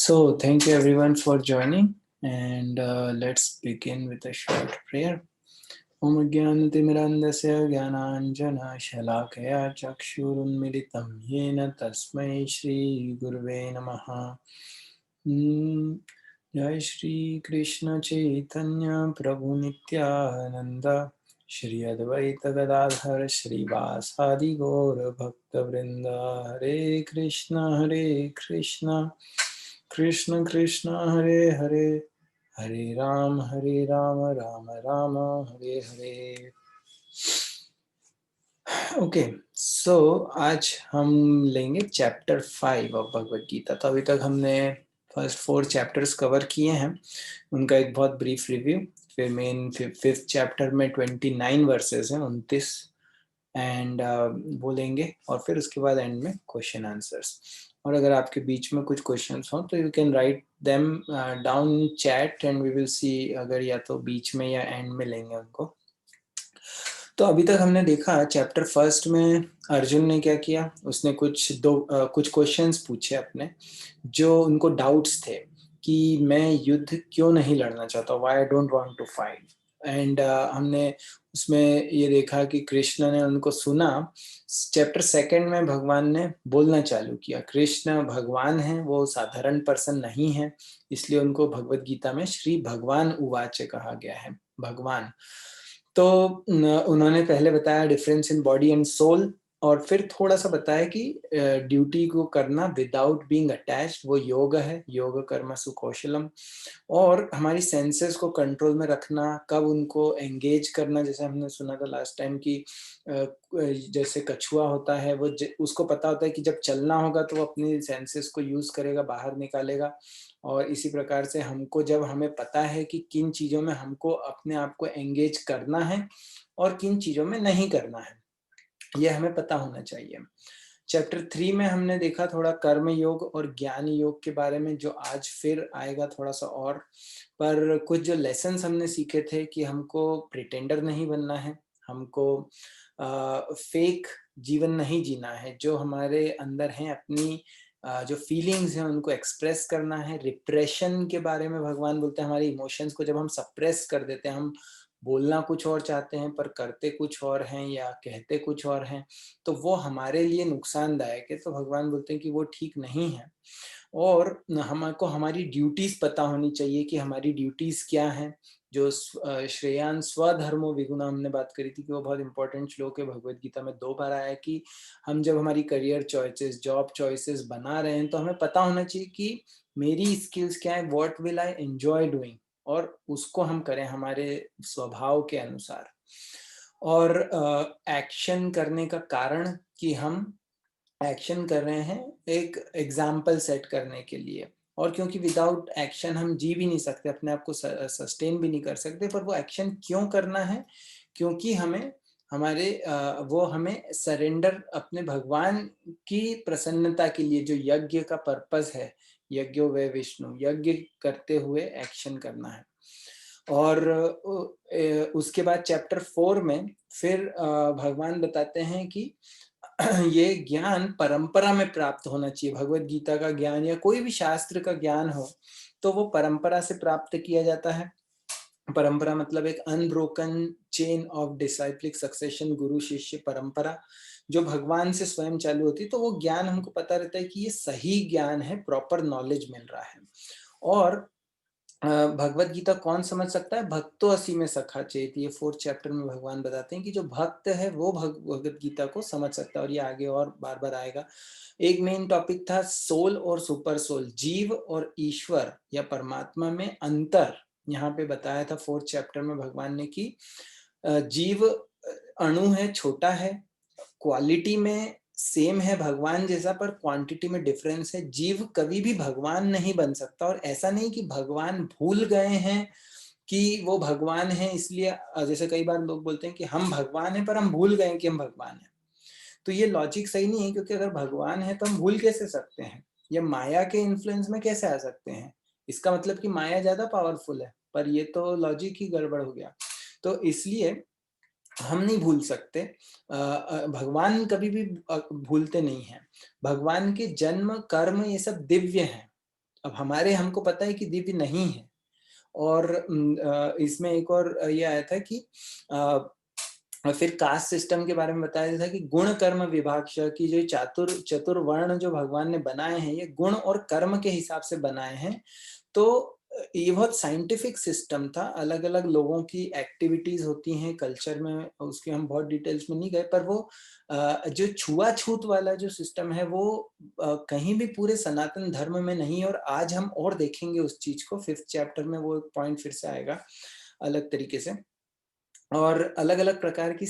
So, thank you everyone for joining, and let's begin with a short prayer. Om Jnanatimirandasya Jnananjana Shalakaya Chakshurunmilitam Yena Tasmai Shri Gurve Namaha. Jai Shri Krishna Chaitanya Prabhu Nityananda Shri Advaita Gadadhar Shri Vasadi Gaur Bhakta Vrinda Hare Krishna Krishna Krishna Hare Hare Hare Ram Ram Ram Hare Hare. Okay so आज हम लेंगे chapter 5 of Bhagavad Gita. तो अभी तक हमने first 4 chapters cover किए हैं, उनका एक बहुत ब्रीफ रिव्यू। फिर मेन 5th चैप्टर में 29 वर्सेस हैं, 29 एंड वो लेंगे, और फिर उसके बाद एंड में क्वेश्चन आंसर्स। और अगर आपके बीच में कुछ क्वेश्चंस हो तो you can write them down chat and we will see, अगर या तो बीच में या एंड में लेंगे उनको। तो अभी तक हमने देखा चैप्टर फर्स्ट में अर्जुन ने क्या किया, उसने कुछ क्वेश्चंस पूछे अपने, जो उनको डाउट्स थे कि मैं युद्ध क्यों नहीं लड़ना चाहता, why I don't want to fight. And हमने उसमें ये देखा कि कृष्ण ने उनको सुना। चैप्टर सेकंड में भगवान ने बोलना चालू किया। कृष्ण भगवान है, वो साधारण पर्सन नहीं है, इसलिए उनको भगवद गीता में श्री भगवान उवाच कहा गया है, भगवान। तो उन्होंने पहले बताया difference in body and soul, और फिर थोड़ा सा बताया कि ड्यूटी को करना विदाउट बीइंग अटैच्ड वो योग है, योग कर्म सुकौशलम। और हमारी सेंसेस को कंट्रोल में रखना, कब उनको एंगेज करना, जैसे हमने सुना था लास्ट टाइम कि जैसे कछुआ होता है, वो उसको पता होता है कि जब चलना होगा तो वो अपनी सेंसेस को यूज करेगा, बाहर निकालेगा। और इसी प्रकार से हमको, जब हमें पता है कि किन चीजों में हमको अपने आप को एंगेज करना है और किन चीजों में नहीं करना है, ये हमें पता होना चाहिए। चैप्टर 3 में हमने देखा थोड़ा कर्म योग और ज्ञान योग के बारे में, जो आज फिर आएगा थोड़ा सा और। पर कुछ जो लेसन्स हमने सीखे थे कि हमको प्रिटेंडर नहीं बनना है, हमको फेक जीवन नहीं जीना है, जो हमारे अंदर हैं अपनी जो फीलिंग्स हैं उनको एक्सप्रेस करना है। रिप्रेशन के बारे में भगवान बोलते हैं, हमारे इमोशंस को जब हम सप्रेस कर देते हैं, हम बोलना कुछ और चाहते हैं पर करते कुछ और हैं या कहते कुछ और हैं, तो वो हमारे लिए नुकसानदायक है। तो भगवान बोलते हैं कि वो ठीक नहीं है। और हमको हमारी ड्यूटीज पता होनी चाहिए कि हमारी ड्यूटीज क्या हैं। जो श्रेयान स्वधर्मो विगुणा हमने बात करी थी कि वो बहुत इंपॉर्टेंट श्लोक है, भगवत गीता में 2 बार आया है कि हम जब हमारी करियर चॉइसेस, जॉब चॉइसेस बना रहे हैं, तो हमें पता होना चाहिए कि मेरी स्किल्स क्या है, what will I enjoy doing, और उसको हम करें हमारे स्वभाव के अनुसार। और एक्शन करने का कारण कि हम एक्शन कर रहे हैं एक एग्जाम्पल सेट करने के लिए, और क्योंकि विदाउट एक्शन हम जी भी नहीं सकते, अपने आप को सस्टेन भी नहीं कर सकते। पर वो एक्शन क्यों करना है, क्योंकि हमें वो हमें सरेंडर अपने भगवान की प्रसन्नता के लिए, जो यज्ञ का पर्पस है, यज्ञो वे विष्णु, यज्ञ करते हुए एक्शन करना है। और उसके बाद चैप्टर 4 में फिर भगवान बताते हैं कि ये ज्ञान परंपरा में प्राप्त होना चाहिए। भगवत गीता का ज्ञान या कोई भी शास्त्र का ज्ञान हो तो वो परंपरा से प्राप्त किया जाता है। परंपरा मतलब एक अनब्रोकन चेन ऑफ डिसाइप्लिक सक्सेशन, गुरु शिष्य परंपरा जो भगवान से स्वयं चालू होती है। तो वो ज्ञान हमको पता रहता है कि ये सही ज्ञान है, प्रॉपर नॉलेज मिल रहा है। और भगवत गीता कौन समझ सकता है, भक्तो असी में सखा चेत, ये 4th चैप्टर में भगवान बताते हैं कि जो भक्त है वो भगवत गीता को समझ सकता है। और ये आगे और बार बार आएगा। एक मेन टॉपिक था सोल और सुपर सोल, जीव और ईश्वर या परमात्मा में अंतर। यहाँ पे बताया था 4th चैप्टर में भगवान ने कि जीव अणु है, छोटा है, क्वालिटी में सेम है भगवान जैसा, पर क्वांटिटी में डिफरेंस है। जीव कभी भी भगवान नहीं बन सकता। और ऐसा नहीं कि भगवान भूल गए हैं कि वो भगवान है, इसलिए जैसे कई बार लोग बोलते हैं कि हम भगवान हैं पर हम भूल गए कि हम भगवान हैं। तो ये लॉजिक सही नहीं है, क्योंकि अगर भगवान है तो हम भूल कैसे सकते हैं, या माया के इन्फ्लुएंस में कैसे आ सकते हैं। इसका मतलब कि माया ज्यादा पावरफुल है, पर ये तो लॉजिक ही गड़बड़ हो गया। तो इसलिए हम नहीं भूल सकते। भगवान कभी भी भूलते नहीं हैं। भगवान के जन्म कर्म ये सब दिव्य हैं। अब हमको पता है कि दिव्य नहीं है। और इसमें एक और ये आया था कि फिर कास्ट सिस्टम के बारे में बताया था कि गुण कर्म विभाग की जो चतुर्वर्ण जो भगवान ने बनाए हैं, ये गुण और कर्म के हिसाब से बनाए हैं। तो ये बहुत साइंटिफिक सिस्टम था। अलग अलग लोगों की एक्टिविटीज होती हैं कल्चर में, उसके हम बहुत डिटेल्स में नहीं गए, पर वो जो छुआछूत वाला जो सिस्टम है वो कहीं भी पूरे सनातन धर्म में नहीं है। और आज हम और देखेंगे उस चीज को, 5th चैप्टर में वो पॉइंट फिर से आएगा अलग तरीके से। और अलग अलग प्रकार की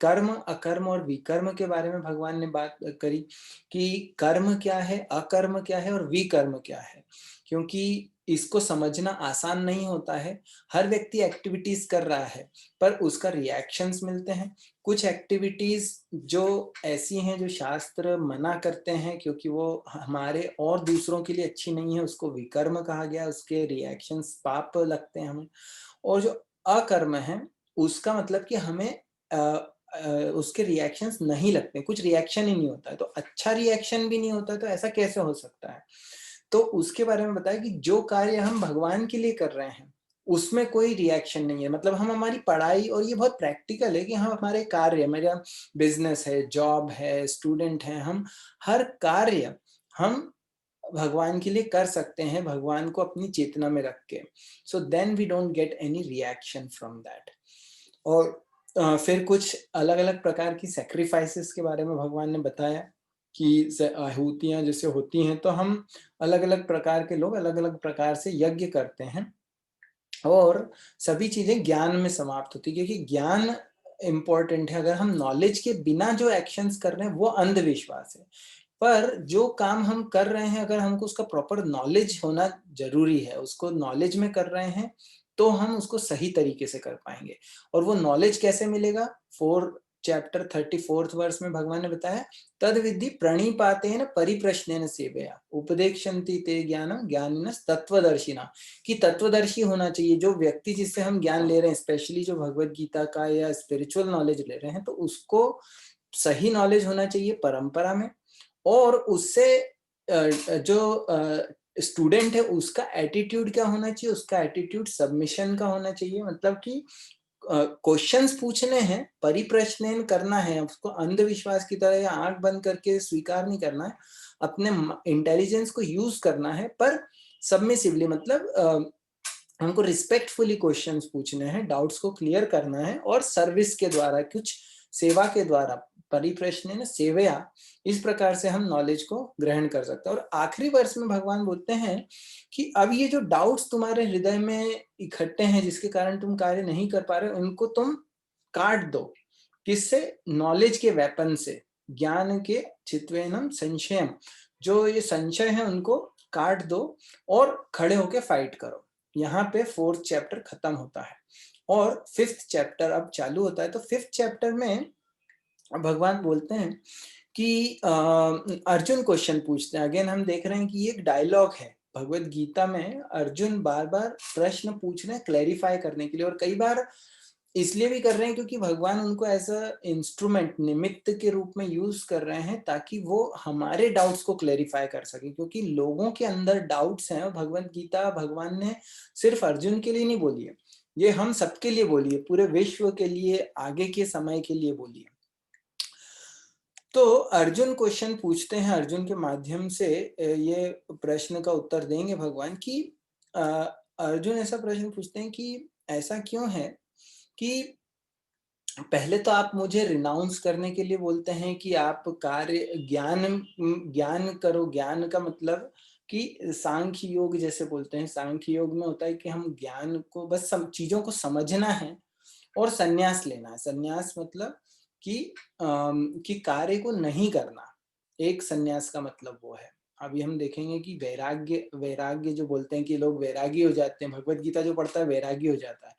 कर्म, अकर्म और विकर्म के बारे में भगवान ने बात करी कि कर्म क्या है, अकर्म क्या है और विकर्म क्या है। क्योंकि इसको समझना आसान नहीं होता है। हर व्यक्ति एक्टिविटीज कर रहा है पर उसका रिएक्शंस मिलते हैं। कुछ एक्टिविटीज जो ऐसी हैं जो शास्त्र मना करते हैं क्योंकि वो हमारे और दूसरों के लिए अच्छी नहीं है, उसको विकर्म कहा गया, उसके रिएक्शंस पाप लगते हैं हमें। और जो अकर्म है उसका मतलब कि हमें उसके रिएक्शंस नहीं लगते, कुछ रिएक्शन ही नहीं होता है। तो अच्छा रिएक्शन भी नहीं होता है, तो ऐसा कैसे हो सकता है। तो उसके बारे में बताया कि जो कार्य हम भगवान के लिए कर रहे हैं उसमें कोई रिएक्शन नहीं है। मतलब हम हमारी पढ़ाई, और ये बहुत प्रैक्टिकल है कि हम हमारे कार्य, मेरा बिजनेस है, जॉब है, स्टूडेंट है, हम हर कार्य हम भगवान के लिए कर सकते हैं, भगवान को अपनी चेतना में रख के। So then we don't get any reaction from that. और फिर कुछ अलग अलग प्रकार की सेक्रीफाइसेस के बारे में भगवान ने बताया कि आहुतियां जैसे होती हैं, तो हम अलग अलग प्रकार के लोग अलग अलग प्रकार से यज्ञ करते हैं। और सभी चीजें ज्ञान में समाप्त होती है, क्योंकि ज्ञान इंपॉर्टेंट है। अगर हम नॉलेज के बिना जो एक्शंस कर रहे हैं वो अंधविश्वास है। पर जो काम हम कर रहे हैं, अगर हमको उसका प्रॉपर नॉलेज होना जरूरी है, उसको नॉलेज में कर रहे हैं, तो हम उसको सही तरीके से कर पाएंगे। और वो नॉलेज कैसे मिलेगा, 4 चैप्टर 34th वर्ष में भगवान ने बताया, तद विद्धि प्रणिपातेन परिप्रश्नेन सेवया उपदेक्षन्ति ते ज्ञानम ज्ञानिनस् तत्वदर्शिना। कि तत्वदर्शी होना चाहिए जो व्यक्ति जिससे हम ज्ञान ले रहे हैं, स्पेशली जो भगवत गीता का या स्पिरिचुअल नॉलेज ले रहे हैं, तो उसको सही नॉलेज होना चाहिए परंपरा में। और उससे जो स्टूडेंट है उसका एटीट्यूड क्या होना चाहिए, उसका एटीट्यूड सबमिशन का होना चाहिए। मतलब कि क्वेश्चंस पूछने हैं, परिप्रश्न करना है, उसको अंधविश्वास की तरह या आंख बंद करके स्वीकार नहीं करना है, अपने इंटेलिजेंस को यूज करना है, पर सबमिसिवली। मतलब हमको रिस्पेक्टफुली क्वेश्चंस पूछने हैं, डाउट्स को क्लियर करना है, और सर्विस के द्वारा, कुछ सेवा के द्वारा, परिप्रश्न सेवया, इस प्रकार से हम नॉलेज को ग्रहण कर सकते हैं। और आखिरी वर्ष में भगवान बोलते हैं कि अब ये जो डाउट्स तुम्हारे हृदय में इकट्ठे हैं जिसके कारण तुम कार्य नहीं कर पा रहे, उनको तुम काट दो। किससे, नॉलेज के वेपन से, ज्ञान के चित्वेनम संशयम, जो ये संशय है उनको काट दो और खड़े होके फाइट करो। यहाँ पे 4th चैप्टर खत्म होता है और 5th चैप्टर अब चालू होता है। तो 5th चैप्टर में भगवान बोलते हैं कि अर्जुन क्वेश्चन पूछते हैं। अगेन हम देख रहे हैं कि ये एक डायलॉग है भगवत गीता में, अर्जुन बार बार प्रश्न पूछ रहे हैं क्लैरिफाई करने के लिए। और कई बार इसलिए भी कर रहे हैं क्योंकि भगवान उनको एज अ इंस्ट्रूमेंट, निमित्त के रूप में यूज कर रहे हैं, ताकि वो हमारे डाउट्स को क्लैरिफाई कर सके। क्योंकि लोगों के अंदर डाउट्स हैं, भगवत गीता भगवान ने सिर्फ अर्जुन के लिए नहीं बोली है, ये हम सबके लिए बोली है, पूरे विश्व के लिए, आगे के समय के लिए बोली है। तो अर्जुन क्वेश्चन पूछते हैं, अर्जुन के माध्यम से ये प्रश्न का उत्तर देंगे भगवान कि अर्जुन ऐसा प्रश्न पूछते हैं कि ऐसा क्यों है कि पहले तो आप मुझे रिनाउंस करने के लिए बोलते हैं कि आप कार्य ज्ञान करो। ज्ञान का मतलब कि सांख्य योग जैसे बोलते हैं, सांख्य योग में होता है कि हम ज्ञान को बस चीजों को समझना है और संन्यास लेना है। संन्यास मतलब कि कार्य को नहीं करना, एक संन्यास का मतलब वो है। अभी हम देखेंगे कि वैराग्य, वैराग्य जो बोलते हैं कि लोग वैरागी हो जाते हैं, भगवत गीता जो पढ़ता है वैरागी हो जाता है,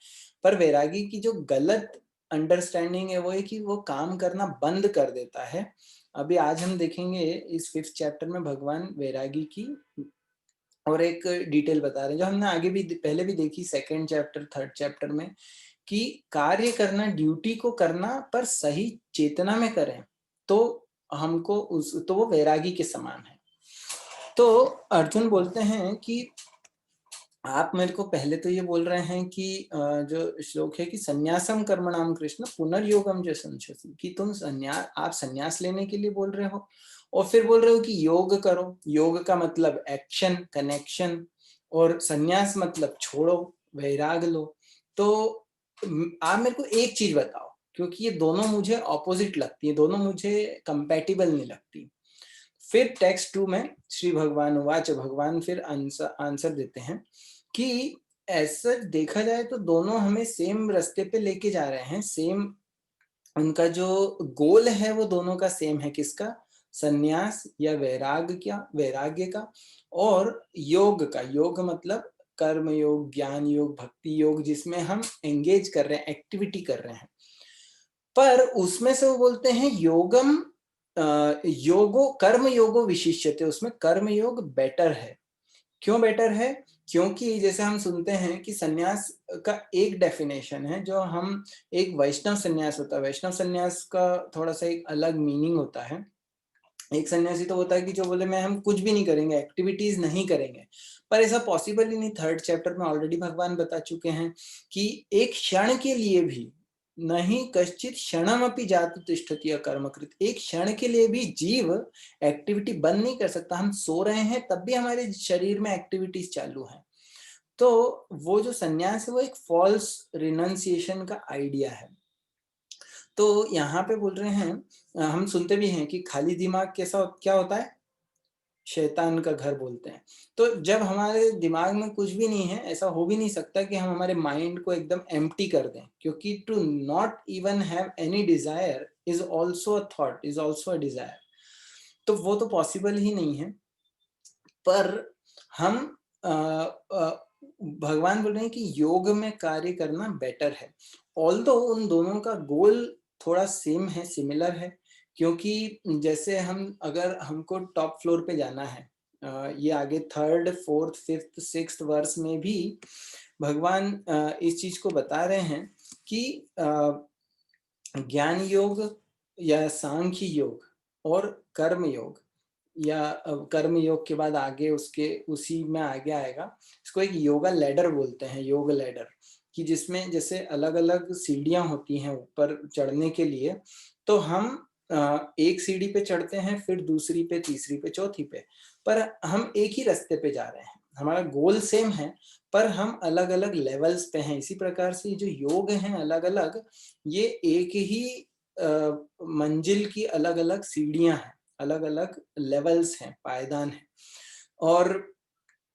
पर वैरागी की जो गलत अंडरस्टैंडिंग है वो है कि वो काम करना बंद कर देता है। अभी आज हम देखेंगे इस 5th चैप्टर में भगवान वैरागी की और एक डिटेल बता रहे हैं जो हमने आगे भी पहले भी देखी 2nd चैप्टर 3rd चैप्टर में, कि कार्य करना, ड्यूटी को करना, पर सही चेतना में करें तो हमको तो वो वैरागी के समान है। तो अर्जुन बोलते हैं कि आप मेरे को पहले तो ये बोल रहे हैं कि जो श्लोक है कि संन्यासम कर्मणाम कृष्ण पुनर्योगम जो संशोधन, कि तुम आप संन्यास लेने के लिए बोल रहे हो और फिर बोल रहे हो कि योग करो। योग का मतलब एक्शन, कनेक्शन, और संन्यास मतलब छोड़ो, वैराग लो। तो आप मेरे को एक चीज बताओ, क्योंकि ये दोनों मुझे ऑपोजिट लगती है, दोनों मुझे कंपैटिबल नहीं लगती। फिर टेक्स्ट 2 में श्री भगवान वाच, भगवान फिर आंसर देते हैं कि ऐसा देखा जाए तो दोनों हमें सेम रास्ते पे लेके जा रहे हैं। सेम उनका जो गोल है वो दोनों का सेम है। किसका? संन्यास या वैराग्य का। और योग का, योग मतलब कर्म योग, ज्ञान योग, भक्ति योग, जिसमें हम एंगेज कर रहे हैं, एक्टिविटी कर रहे हैं। पर उसमें से वो बोलते हैं योगम योगो कर्म योगो विशिष्यते, उसमें कर्म योग बेटर है। क्यों बेटर है? क्योंकि जैसे हम सुनते हैं कि सन्यास का एक डेफिनेशन है, जो हम एक वैष्णव सन्यास होता है, वैष्णव सन्यास का थोड़ा सा एक अलग मीनिंग होता है। एक सन्यासी तो होता है कि जो बोले मैं हम कुछ भी नहीं करेंगे, एक्टिविटीज नहीं करेंगे। पर ऐसा पॉसिबल ही नहीं। 3rd चैप्टर में ऑलरेडी भगवान बता चुके हैं कि एक क्षण के लिए भी नहीं, कश्चित क्षणमपि जातु तिष्ठति अकर्मकृत, एक क्षण के लिए भी जीव एक्टिविटी बंद नहीं कर सकता। हम सो रहे हैं तब भी हमारे शरीर में एक्टिविटीज चालू हैं। तो वो जो सन्यास है वो एक फॉल्स रिनंसिएशन का आइडिया है। तो यहाँ पे बोल रहे हैं, हम सुनते भी हैं कि खाली दिमाग कैसा क्या होता है? शैतान का घर बोलते हैं। तो जब हमारे दिमाग में कुछ भी नहीं है, ऐसा हो भी नहीं सकता कि हम हमारे माइंड को एकदम एम्प्टी कर दें, क्योंकि to not even have any desire is also a thought, is also a desire. तो वो तो पॉसिबल ही नहीं है। पर हम भगवान बोल रहे हैं कि योग में कार्य करना बेटर है। ऑल्दो उन दोनों का गोल थोड़ा सेम है, सिमिलर है। क्योंकि जैसे हम, अगर हमको टॉप फ्लोर पे जाना है, ये आगे 3rd 4th 5th 6th verse में भी भगवान इस चीज को बता रहे हैं कि ज्ञान योग या सांख्य योग और कर्म योग, या कर्म योग के बाद आगे उसके उसी में आगे आएगा, इसको एक योगा लैडर बोलते हैं, योग लैडर, कि जिसमें जैसे अलग अलग सीढ़ियां होती हैं ऊपर चढ़ने के लिए। तो हम एक सीढ़ी पे चढ़ते हैं, फिर दूसरी पे, तीसरी पे, चौथी पे, पर हम एक ही रास्ते पे जा रहे हैं, हमारा गोल सेम है, पर हम अलग अलग लेवल्स पे हैं। इसी प्रकार से जो योग हैं अलग अलग, ये एक ही मंजिल की अलग अलग सीढ़ियां हैं, अलग अलग लेवल्स हैं, पायदान है। और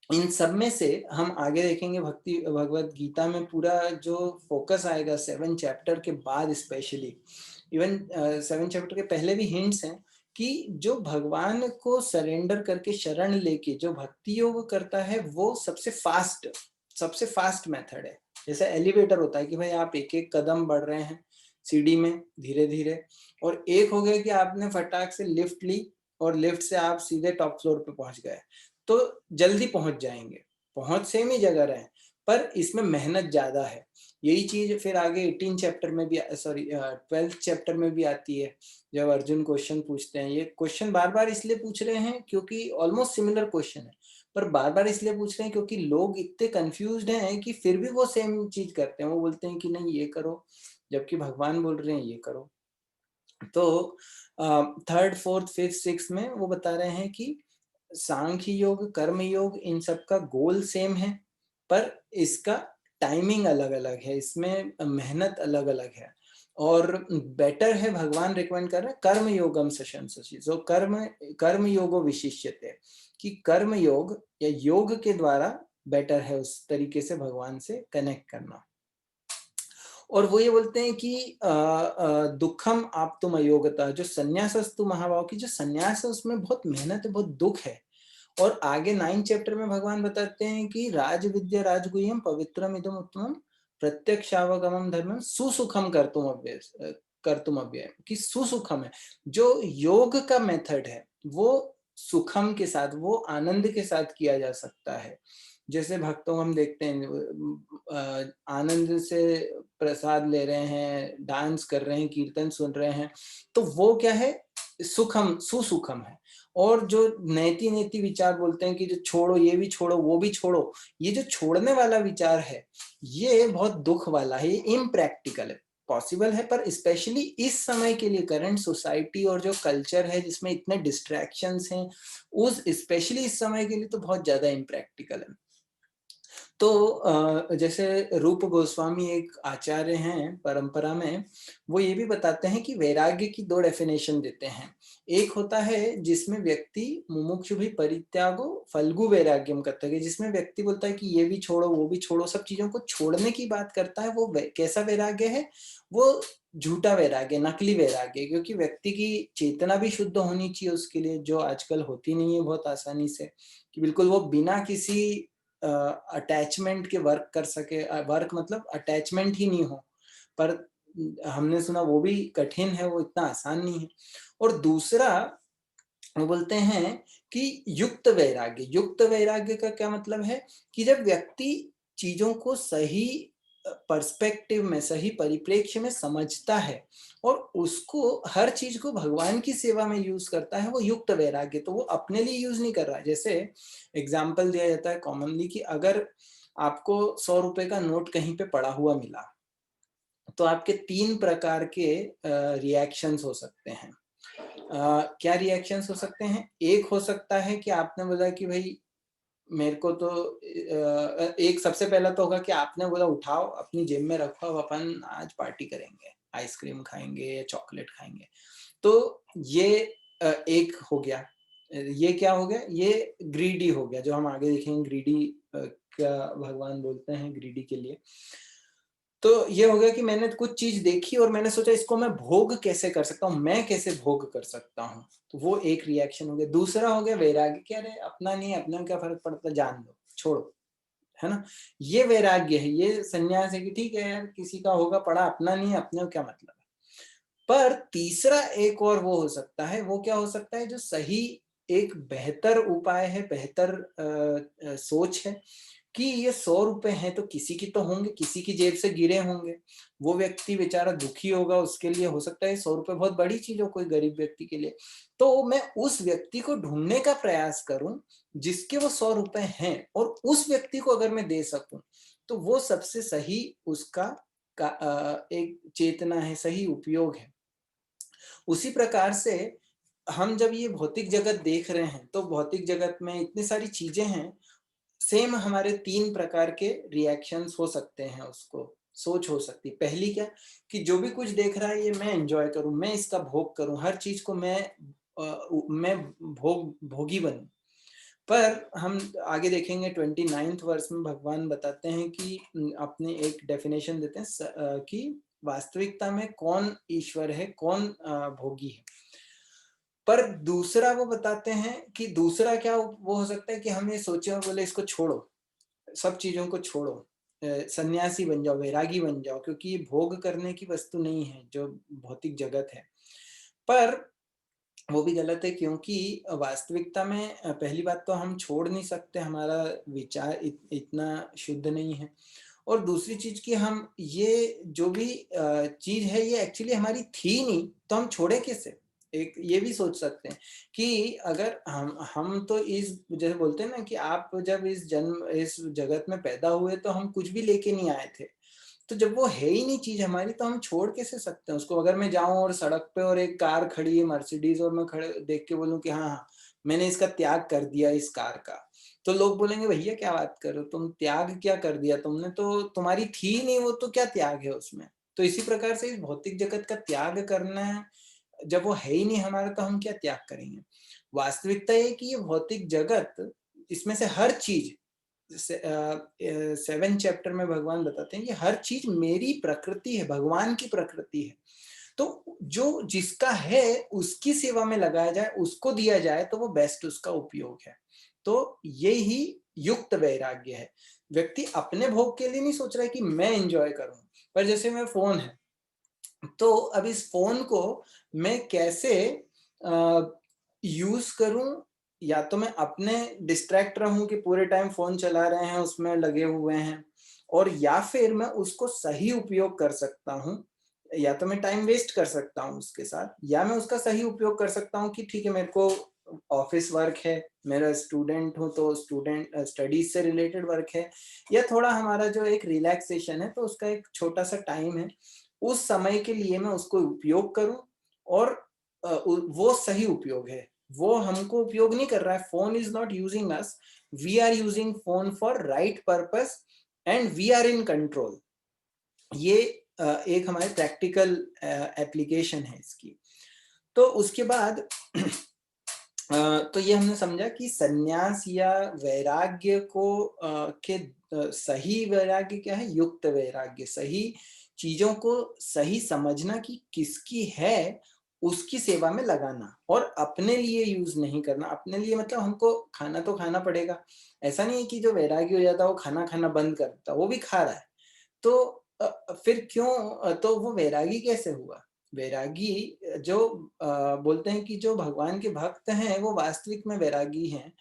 इन सब में से हम आगे देखेंगे भगवत गीता में पूरा जो फोकस आएगा 7 चैप्टर के बाद, स्पेशली इवन 7 चैप्टर के पहले भी हिंट्स हैं कि जो भगवान को सरेंडर करके शरण लेके जो भक्ति योग करता है वो सबसे फास्ट मेथड है। जैसे एलिवेटर होता है कि भाई आप एक एक कदम बढ़ रहे हैं सीढ़ी में धीरे धीरे, और एक हो गया कि आपने फटाक से लिफ्ट ली और लिफ्ट से आप सीधे टॉप फ्लोर पे पहुंच गए, तो जल्दी पहुंच जाएंगे, पहुंच सेम ही जगह रहे, पर इसमें मेहनत ज्यादा है। यही चीज फिर आगे 18 चैप्टर में भी, सॉरी 12th चैप्टर में भी आती है, जब अर्जुन क्वेश्चन पूछते हैं। ये क्वेश्चन बार बार इसलिए पूछ रहे हैं क्योंकि ऑलमोस्ट सिमिलर क्वेश्चन है, पर बार बार इसलिए पूछ रहे हैं क्योंकि लोग इतने कंफ्यूज्ड हैं कि फिर भी वो सेम चीज करते हैं। वो बोलते हैं कि नहीं ये करो, जबकि भगवान बोल रहे हैं ये करो। तो 3rd 4th 5th 6th में वो बता रहे हैं कि सांख्य योग, कर्म योग, इन सब का गोल सेम है, पर इसका टाइमिंग अलग अलग है, इसमें मेहनत अलग अलग है। और बेटर है, भगवान रिकमेंड कर रहे हैं कर्म योगम सशंससि, जो कर्म योगो विशिष्यते, कि कर्म योग या योग के द्वारा बेटर है उस तरीके से भगवान से कनेक्ट करना। और वो ये बोलते हैं कि दुखम आप तुम अयोगता, जो संन्यासस्तु महाभाव, की जो संन्यास है उसमें बहुत मेहनत है, बहुत दुख है। और आगे 9 चैप्टर में भगवान बताते हैं कि राज विद्या राजगुह्यम पवित्रम इदम उत्तमम प्रत्यक्षावगमम धर्मम सुसुखम कर्तुम अव्ययम, कि सुसुखम है, जो योग का मेथड है वो सुखम के साथ, वो आनंद के साथ किया जा सकता है। जैसे भक्तों हम देखते हैं आनंद से प्रसाद ले रहे हैं, डांस कर रहे हैं, कीर्तन सुन रहे हैं, तो वो क्या है? सुखम, सुसुखम है। और जो नैति नैति विचार बोलते हैं कि जो छोड़ो, ये भी छोड़ो, वो भी छोड़ो, ये जो छोड़ने वाला विचार है ये बहुत दुख वाला है, ये इम्प्रैक्टिकल है। पॉसिबल है पर स्पेशली इस समय के लिए, करंट सोसाइटी और जो कल्चर है जिसमें इतने डिस्ट्रैक्शंस हैं, उस स्पेशली इस समय के लिए तो बहुत ज्यादा इम्प्रैक्टिकल है। तो जैसे रूप गोस्वामी एक आचार्य हैं परंपरा में, वो ये भी बताते हैं कि वैराग्य की दो डेफिनेशन देते हैं। एक होता है जिसमें व्यक्ति मुमुक्षु भी परित्यागो फल्गु वैराग्यम करता है, जिसमें व्यक्ति बोलता है कि ये भी छोड़ो, वो भी छोड़ो, सब चीजों को छोड़ने की बात करता है। वो कैसा वैराग्य है? वो झूठा वैराग्य, नकली वैराग्य, क्योंकि व्यक्ति की चेतना भी शुद्ध होनी चाहिए उसके लिए, जो आजकल होती नहीं है बहुत आसानी से, कि बिल्कुल वो बिना किसी अटैचमेंट के वर्क कर सके। वर्क मतलब अटैचमेंट ही नहीं हो, पर हमने सुना वो भी कठिन है, वो इतना आसान नहीं है। और दूसरा वो बोलते हैं कि युक्त वैराग्य। युक्त वैराग्य का क्या मतलब है? कि जब व्यक्ति चीजों को सही पर्सपेक्टिव में, सही परिप्रेक्ष्य में समझता है और उसको, हर चीज को भगवान की सेवा में यूज करता है, वो युक्त वैराग्य। तो वो अपने लिए यूज नहीं कर रहा है। जैसे एग्जाम्पल दिया जाता है कॉमनली कि अगर आपको 100 रुपए का नोट कहीं पे पड़ा हुआ मिला, तो आपके 3 प्रकार के रिएक्शंस हो सकते हैं। क्या रिएक्शंस हो सकते हैं? एक हो सकता है कि आपने बोला कि भाई मेरे को तो एक सबसे पहला तो होगा कि आपने बोला उठाओ अपनी जेब में रखो, अब अपन आज पार्टी करेंगे, आइसक्रीम खाएंगे या चॉकलेट खाएंगे। तो ये एक हो गया। ये क्या हो गया? ये ग्रीडी हो गया, जो हम आगे देखेंगे ग्रीडी क्या भगवान बोलते हैं ग्रीडी के लिए। तो ये हो गया कि मैंने कुछ चीज देखी और मैंने सोचा इसको मैं भोग कैसे कर सकता हूँ, मैं कैसे भोग कर सकता हूँ। तो वो एक रिएक्शन हो गया। दूसरा हो गया वैराग्य, क्या अरे अपना नहीं, अपने में क्या फर्क पड़ता, जान दो, छोड़ो, है ना। ये वैराग्य है, ये संन्यास है कि ठीक है यार, किसी का होगा पड़ा, अपना नहीं है, अपने को क्या मतलब है। पर तीसरा एक और वो हो सकता है, वो क्या हो सकता है? जो सही एक बेहतर उपाय है, बेहतर सोच है कि ये 100 रुपए हैं तो किसी की तो होंगे, किसी की जेब से गिरे होंगे। वो व्यक्ति बेचारा दुखी होगा, उसके लिए हो सकता है 100 रुपए बहुत बड़ी चीज हो कोई गरीब व्यक्ति के लिए। तो मैं उस व्यक्ति को ढूंढने का प्रयास करूं जिसके वो 100 रुपए हैं, और उस व्यक्ति को अगर मैं दे सकूं तो वो सबसे सही उसका एक चेतना है, सही उपयोग है। उसी प्रकार से हम जब ये भौतिक जगत देख रहे हैं, तो भौतिक जगत में इतनी सारी चीजें हैं, सेम हमारे 3 प्रकार के रिएक्शंस हो सकते हैं, उसको सोच हो सकती है। पहली क्या, कि जो भी कुछ देख रहा है ये मैं एंजॉय करूं, मैं इसका भोग करूं, हर चीज को मैं भोगी बनूं। पर हम आगे देखेंगे 29th वर्ष में भगवान बताते हैं कि अपने एक डेफिनेशन देते हैं कि वास्तविकता में कौन ईश्वर है, कौन भोगी है। पर दूसरा वो बताते हैं कि दूसरा क्या वो हो सकता है कि हम ये सोचे और बोले इसको छोड़ो, सब चीजों को छोड़ो, सन्यासी बन जाओ, वैरागी बन जाओ, क्योंकि ये भोग करने की वस्तु नहीं है जो भौतिक जगत है। पर वो भी गलत है, क्योंकि वास्तविकता में पहली बात तो हम छोड़ नहीं सकते, हमारा विचार इतना शुद्ध नहीं है। और दूसरी चीज कि हम ये जो भी चीज है ये एक्चुअली हमारी थी नहीं, तो हम छोड़े कैसे? एक ये भी सोच सकते हैं कि अगर हम तो इस, जैसे बोलते हैं ना कि आप जब इस जगत में पैदा हुए तो हम कुछ भी लेके नहीं आए थे। तो जब वो है ही नहीं चीज हमारी, तो हम छोड़ कैसे सकते हैं उसको? अगर मैं जाऊं और सड़क पे और एक कार खड़ी है मर्सिडीज, और मैं खड़े देख के बोलूं कि हाँ हाँ मैंने इसका त्याग कर दिया इस कार का, तो लोग बोलेंगे भैया क्या बात कर रहे हो तुम, त्याग क्या कर दिया तुमने, तो तुम्हारी थी नहीं वो, तो क्या त्याग है उसमें? तो इसी प्रकार से इस भौतिक जगत का त्याग करना है, जब वो है ही नहीं हमारा तो हम क्या त्याग करेंगे? वास्तविकता है कि ये भौतिक जगत, इसमें से हर चीज 7 चैप्टर में भगवान बताते हैं कि हर चीज मेरी प्रकृति है, भगवान की प्रकृति है। तो जो जिसका है उसकी सेवा में लगाया जाए, उसको दिया जाए, तो वो बेस्ट उसका उपयोग है। तो ये ही युक्त वैराग्य है। व्यक्ति अपने भोग के लिए नहीं सोच रहा है कि मैं एंजॉय करूं। पर जैसे मैं फोन है, तो अब इस फोन को मैं कैसे यूज करूं? या तो मैं अपने डिस्ट्रैक्ट रहूं कि पूरे टाइम फोन चला रहे हैं, उसमें लगे हुए हैं, और या फिर मैं उसको सही उपयोग कर सकता हूं। या तो मैं टाइम वेस्ट कर सकता हूं उसके साथ, या मैं उसका सही उपयोग कर सकता हूं कि ठीक है मेरे को ऑफिस वर्क है, मेरा स्टूडेंट हूँ तो स्टूडेंट स्टडीज से रिलेटेड वर्क है, या थोड़ा हमारा जो एक रिलैक्सेशन है तो उसका एक छोटा सा टाइम है, उस समय के लिए मैं उसको उपयोग करूं, और वो सही उपयोग है, वो हमको उपयोग नहीं कर रहा है। Phone is not using us, we are using phone for right purpose and we are in control. ये एक हमारे प्रैक्टिकल एप्लीकेशन है इसकी। तो उसके बाद तो ये हमने समझा कि सन्यास या वैराग्य को सही वैराग्य क्या है, युक्त वैराग्य, सही चीजों को सही समझना कि किसकी है, उसकी सेवा में लगाना, और अपने लिए यूज नहीं करना। अपने लिए मतलब हमको खाना तो खाना पड़ेगा, ऐसा नहीं है कि जो वैराग्य हो जाता है वो खाना खाना बंद कर देता, वो भी खा रहा है। तो फिर क्यों, तो वो वैरागी कैसे हुआ? वैरागी जो बोलते हैं कि जो भगवान के भक्त हैं वो वास्तविक में वैरागी हैं।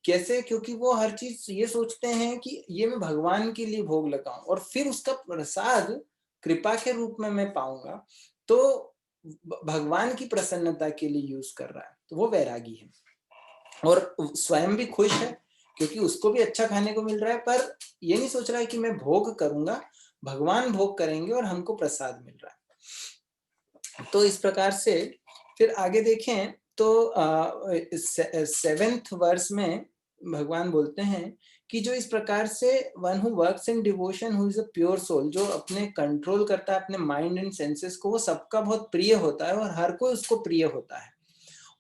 कैसे? क्योंकि वो हर चीज ये सोचते हैं कि ये मैं भगवान के लिए भोग लगाऊं और फिर उसका प्रसाद कृपा के रूप में मैं पाऊंगा, तो भगवान की प्रसन्नता के लिए यूज कर रहा है, तो वो वैरागी है। और स्वयं भी खुश है क्योंकि उसको भी अच्छा खाने को मिल रहा है, पर ये नहीं सोच रहा है कि मैं भोग करूंगा, भगवान भोग करेंगे और हमको प्रसाद मिल रहा है। तो इस प्रकार से फिर आगे देखें तो 7th वर्स में भगवान बोलते हैं कि जो इस प्रकार से one who works in devotion who is a pure soul, जो अपने कंट्रोल करता है अपने माइंड एंड सेंसेस को, वो सबका बहुत प्रिय होता है और हर कोई उसको प्रिय होता है।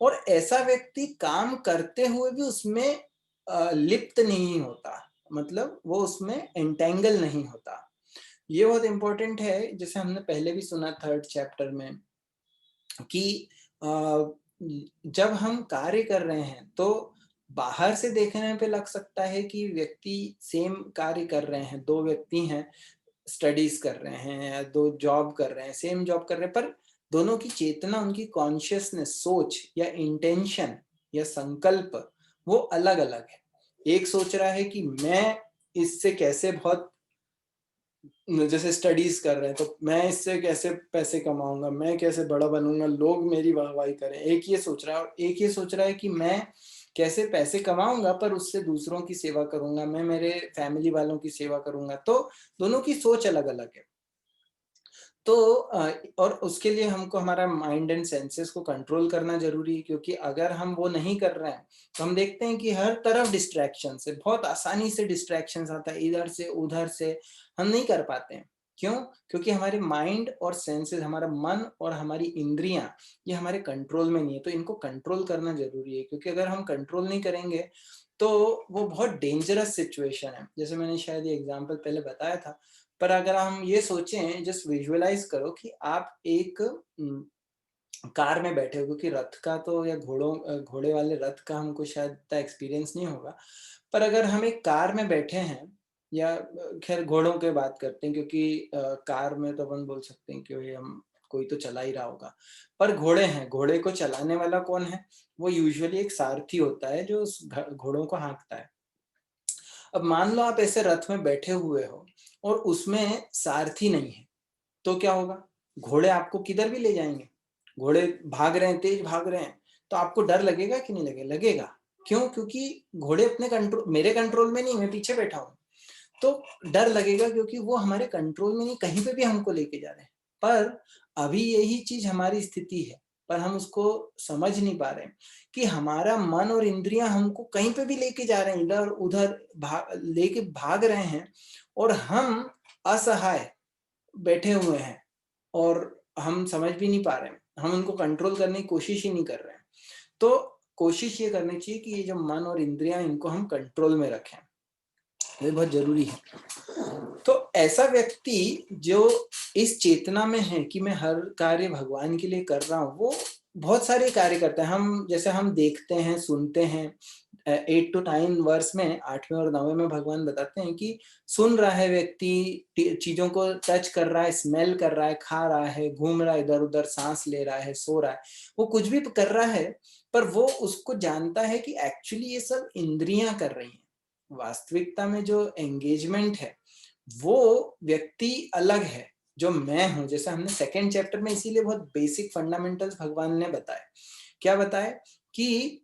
और ऐसा व्यक्ति काम करते हुए भी उसमें लिप्त नहीं होता, मतलब वो उसमें एंटेंगल नहीं होता। ये बहुत इंपॉर्टेंट है, जैसे हमने पहले भी सुना 3rd चैप्टर में कि जब हम कार्य कर रहे हैं तो बाहर से देखने पे लग सकता है कि व्यक्ति सेम कार्य कर रहे हैं, दो व्यक्ति हैं, स्टडीज कर रहे हैं, दो जॉब कर रहे हैं, सेम जॉब कर रहे हैं, पर दोनों की चेतना, उनकी कॉन्शियसनेस, सोच या इंटेंशन या संकल्प वो अलग अलग है। एक सोच रहा है कि मैं इससे कैसे बहुत, जैसे स्टडीज कर रहे हैं तो मैं इससे कैसे पैसे कमाऊंगा, मैं कैसे बड़ा बनूंगा, लोग मेरी वाहवाही करें, एक ये सोच रहा है। और एक ये सोच रहा है कि मैं कैसे पैसे कमाऊंगा पर उससे दूसरों की सेवा करूंगा, मैं मेरे फैमिली वालों की सेवा करूंगा। तो दोनों की सोच अलग अलग है। तो और उसके लिए हमको हमारा माइंड एंड सेंसेस को कंट्रोल करना जरूरी है, क्योंकि अगर हम वो नहीं कर रहे हैं तो हम देखते हैं कि हर तरफ डिस्ट्रैक्शन है, बहुत आसानी से डिस्ट्रैक्शन आता है, इधर से उधर से, हम नहीं कर पाते हैं। क्यों? क्योंकि हमारे माइंड और सेंसेस, हमारा मन और हमारी इंद्रियां, ये हमारे कंट्रोल में नहीं है। तो इनको कंट्रोल करना जरूरी है, क्योंकि अगर हम कंट्रोल नहीं करेंगे तो वो बहुत डेंजरस सिचुएशन है। जैसे मैंने शायद ये एग्जांपल पहले बताया था, पर अगर हम ये सोचें, जस्ट विजुअलाइज करो कि आप एक कार में बैठे हो, क्योंकि रथ का तो या घोड़े वाले रथ का हमको शायद इतना एक्सपीरियंस नहीं होगा, पर अगर हम एक कार में बैठे हैं, या खैर घोड़ों के बात करते हैं क्योंकि कार में तो अपन बोल सकते हैं कि हम कोई तो चला ही रहा होगा, पर घोड़े हैं, घोड़े को चलाने वाला कौन है? वो यूजुअली एक सारथी होता है जो उस घोड़ों को हाँकता है। अब मान लो आप ऐसे रथ में बैठे हुए हो और उसमें सारथी नहीं है, तो क्या होगा? घोड़े आपको किधर भी ले जाएंगे। घोड़े भाग रहे हैं, तेज भाग रहे हैं, तो आपको डर लगेगा कि नहीं लगेगा? लगेगा। क्यों? क्योंकि घोड़े अपने कंट्रोल, मेरे कंट्रोल में नहीं, मैं पीछे बैठा हूं, तो डर लगेगा क्योंकि वो हमारे कंट्रोल में नहीं, कहीं पे भी हमको लेके जा रहे हैं। पर अभी यही चीज हमारी स्थिति है, पर हम उसको समझ नहीं पा रहे हैं कि हमारा मन और इंद्रियां हमको कहीं पे भी लेके जा रहे हैं, इधर उधर लेके भाग रहे हैं, और हम असहाय बैठे हुए हैं और हम समझ भी नहीं पा रहे हैं, हम उनको कंट्रोल करने की कोशिश ही नहीं कर रहे हैं। तो कोशिश ये करनी चाहिए कि ये जो मन और इंद्रियां, इनको हम कंट्रोल में रखें, ये बहुत जरूरी है। तो ऐसा व्यक्ति जो इस चेतना में है कि मैं हर कार्य भगवान के लिए कर रहा हूँ, वो बहुत सारे कार्य करता है। हम जैसे हम देखते हैं, सुनते हैं, 8 to 9 वर्स में, 8वें और 9वें में भगवान बताते हैं कि सुन रहा है व्यक्ति, चीजों को टच कर रहा है, स्मेल कर रहा है, खा रहा है, घूम रहा है इधर उधर, सांस ले रहा है, सो रहा है, वो कुछ भी कर रहा है, पर वो उसको जानता है कि एक्चुअली ये सब इंद्रियां कर रही हैं। वास्तविकता में जो एंगेजमेंट है वो व्यक्ति अलग है, जो मैं हूं। जैसे हमने 2nd चैप्टर में इसीलिए बहुत बेसिक फंडामेंटल्स भगवान ने बताए। क्या बताए? कि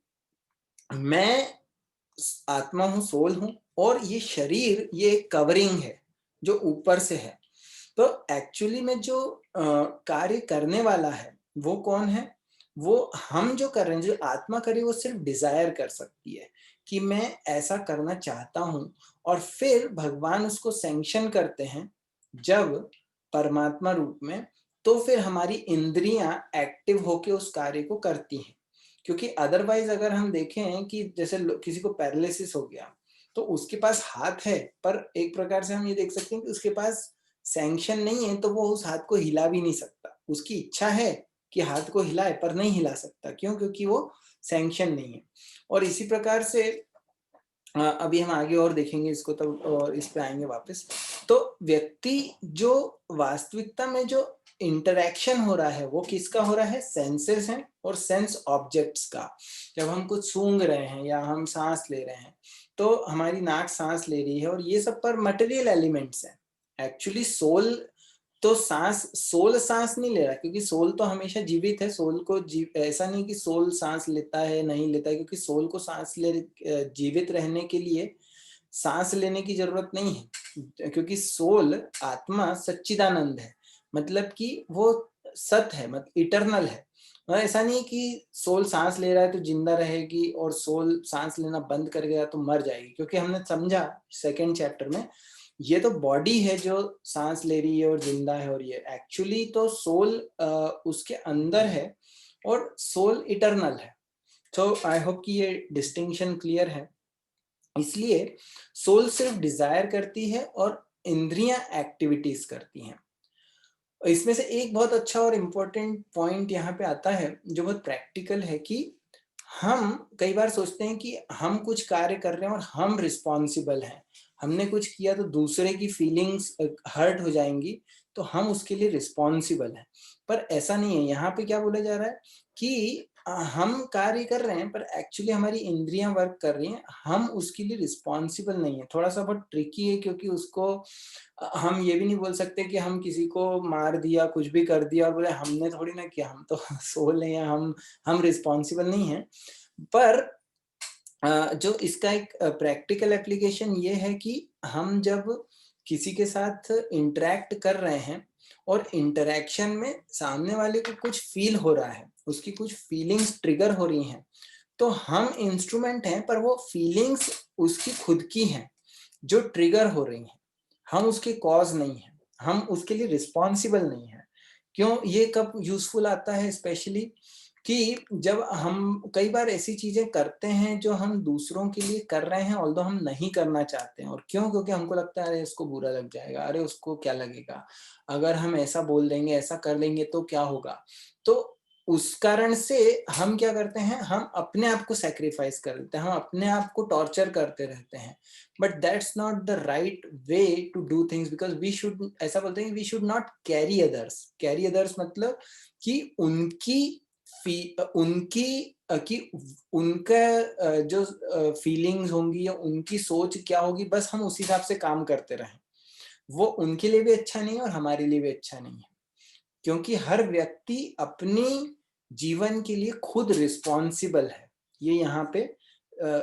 मैं आत्मा हूँ, सोल हूँ, और ये शरीर ये एक कवरिंग है जो ऊपर से है। तो एक्चुअली में जो कार्य करने वाला है वो कौन है? वो हम जो कर रहे हैं, जो आत्मा करे वो सिर्फ डिजायर कर सकती है कि मैं ऐसा करना चाहता हूँ, और फिर भगवान उसको सैंक्शन करते हैं जब परमात्मा रूप में, तो फिर हमारी इंद्रियां एक्टिव होके उस कार्य को करती हैं। क्योंकि अदरवाइज अगर हम देखें कि जैसे किसी को पैरालिसिस हो गया तो उसके पास हाथ है, पर एक प्रकार से हम ये देख सकते हैं कि उसके पास सैंक्शन नहीं है, तो वो उस हाथ को हिला भी नहीं सकता। उसकी इच्छा है कि हाथ को हिलाए पर नहीं हिला सकता। क्यों? क्योंकि वो सैंक्शन नहीं है। और इसी प्रकार से अभी हम आगे और देखेंगे इसको, तब और इस पे आएंगे वापस। तो व्यक्ति जो वास्तविकता में जो इंटरैक्शन हो रहा है वो किसका हो रहा है? सेंसेस हैं और सेंस ऑब्जेक्ट्स का। जब हम कुछ सूंघ रहे हैं या हम सांस ले रहे हैं तो हमारी नाक सांस ले रही है, और ये सब पर मटेरियल एलिमेंट्स हैं। एक्चुअली सोल तो सोल सांस नहीं ले रहा, क्योंकि सोल तो हमेशा जीवित है। सोल को ऐसा नहीं कि सोल सांस लेता है नहीं लेता है, क्योंकि सोल को जीवित रहने के लिए सांस लेने की जरूरत नहीं है। क्योंकि सोल आत्मा सच्चिदानंद है, मतलब कि वो सत है, मतलब इटरनल है। और ऐसा नहीं कि सोल सांस ले रहा है तो जिंदा रहेगी और सोल सांस लेना बंद कर गया तो मर जाएगी। क्योंकि हमने समझा सेकेंड चैप्टर में, ये तो बॉडी है जो सांस ले रही है और जिंदा है, और ये एक्चुअली तो सोल उसके अंदर है, और सोल इटरनल है। तो आई होप कि ये डिस्टिंक्शन क्लियर है। इसलिए सोल सिर्फ डिजायर करती है और इंद्रियां एक्टिविटीज करती हैं। इसमें से एक बहुत अच्छा और इम्पोर्टेंट पॉइंट यहाँ पे आता है जो बहुत प्रैक्टिकल है, कि हम कई बार सोचते हैं कि हम कुछ कार्य कर रहे हैं और हम रिस्पॉन्सिबल हैं। हमने कुछ किया तो दूसरे की फीलिंग्स हर्ट हो जाएंगी, तो हम उसके लिए रिस्पॉन्सिबल हैं। पर ऐसा नहीं है। यहाँ पे क्या बोला जा रहा है कि हम कार्य कर रहे हैं पर एक्चुअली हमारी इंद्रियां वर्क कर रही हैं, हम उसके लिए रिस्पॉन्सिबल नहीं है। थोड़ा सा बहुत ट्रिकी है, क्योंकि उसको हम ये भी नहीं बोल सकते कि हम किसी को मार दिया, कुछ भी कर दिया और बोले हमने थोड़ी ना किया, हम तो सोल हैं, या हम रिस्पॉन्सिबल नहीं है। पर जो इसका एक प्रैक्टिकल एप्लीकेशन ये है कि हम जब किसी के साथ इंटरेक्ट कर रहे हैं और इंटरेक्शन में सामने वाले को कुछ फील हो रहा है, उसकी कुछ फीलिंग्स ट्रिगर हो रही हैं, तो हम इंस्ट्रूमेंट हैं पर वो फीलिंग्स उसकी खुद की हैं जो ट्रिगर हो रही हैं। हम उसके कॉज नहीं हैं, हम उसके लिए रिस्पॉन्सिबल नहीं है। क्यों? ये कब यूजफुल आता है? स्पेशली कि जब हम कई बार ऐसी चीजें करते हैं जो हम दूसरों के लिए कर रहे हैं, ऑल्दो हम नहीं करना चाहते हैं। और क्यों? क्योंकि हमको लगता है अरे इसको बुरा लग जाएगा, अरे उसको क्या लगेगा, अगर हम ऐसा बोल देंगे, ऐसा कर लेंगे तो क्या होगा। तो उस कारण से हम क्या करते हैं, हम अपने आप को सेक्रीफाइस कर देते हैं, हम अपने आप को टॉर्चर करते रहते हैं। But that's not the right way to do things, because we should, ऐसा बोलते हैं, we should not carry others. Carry others मतलब कि कि उनका जो फीलिंग्स होंगी या उनकी सोच क्या होगी, बस हम उस हिसाब से काम करते रहें। वो उनके लिए भी अच्छा नहीं है और हमारे लिए भी अच्छा नहीं है। क्योंकि हर व्यक्ति अपनी जीवन के लिए खुद रिस्पॉन्सिबल है। ये यहाँ पे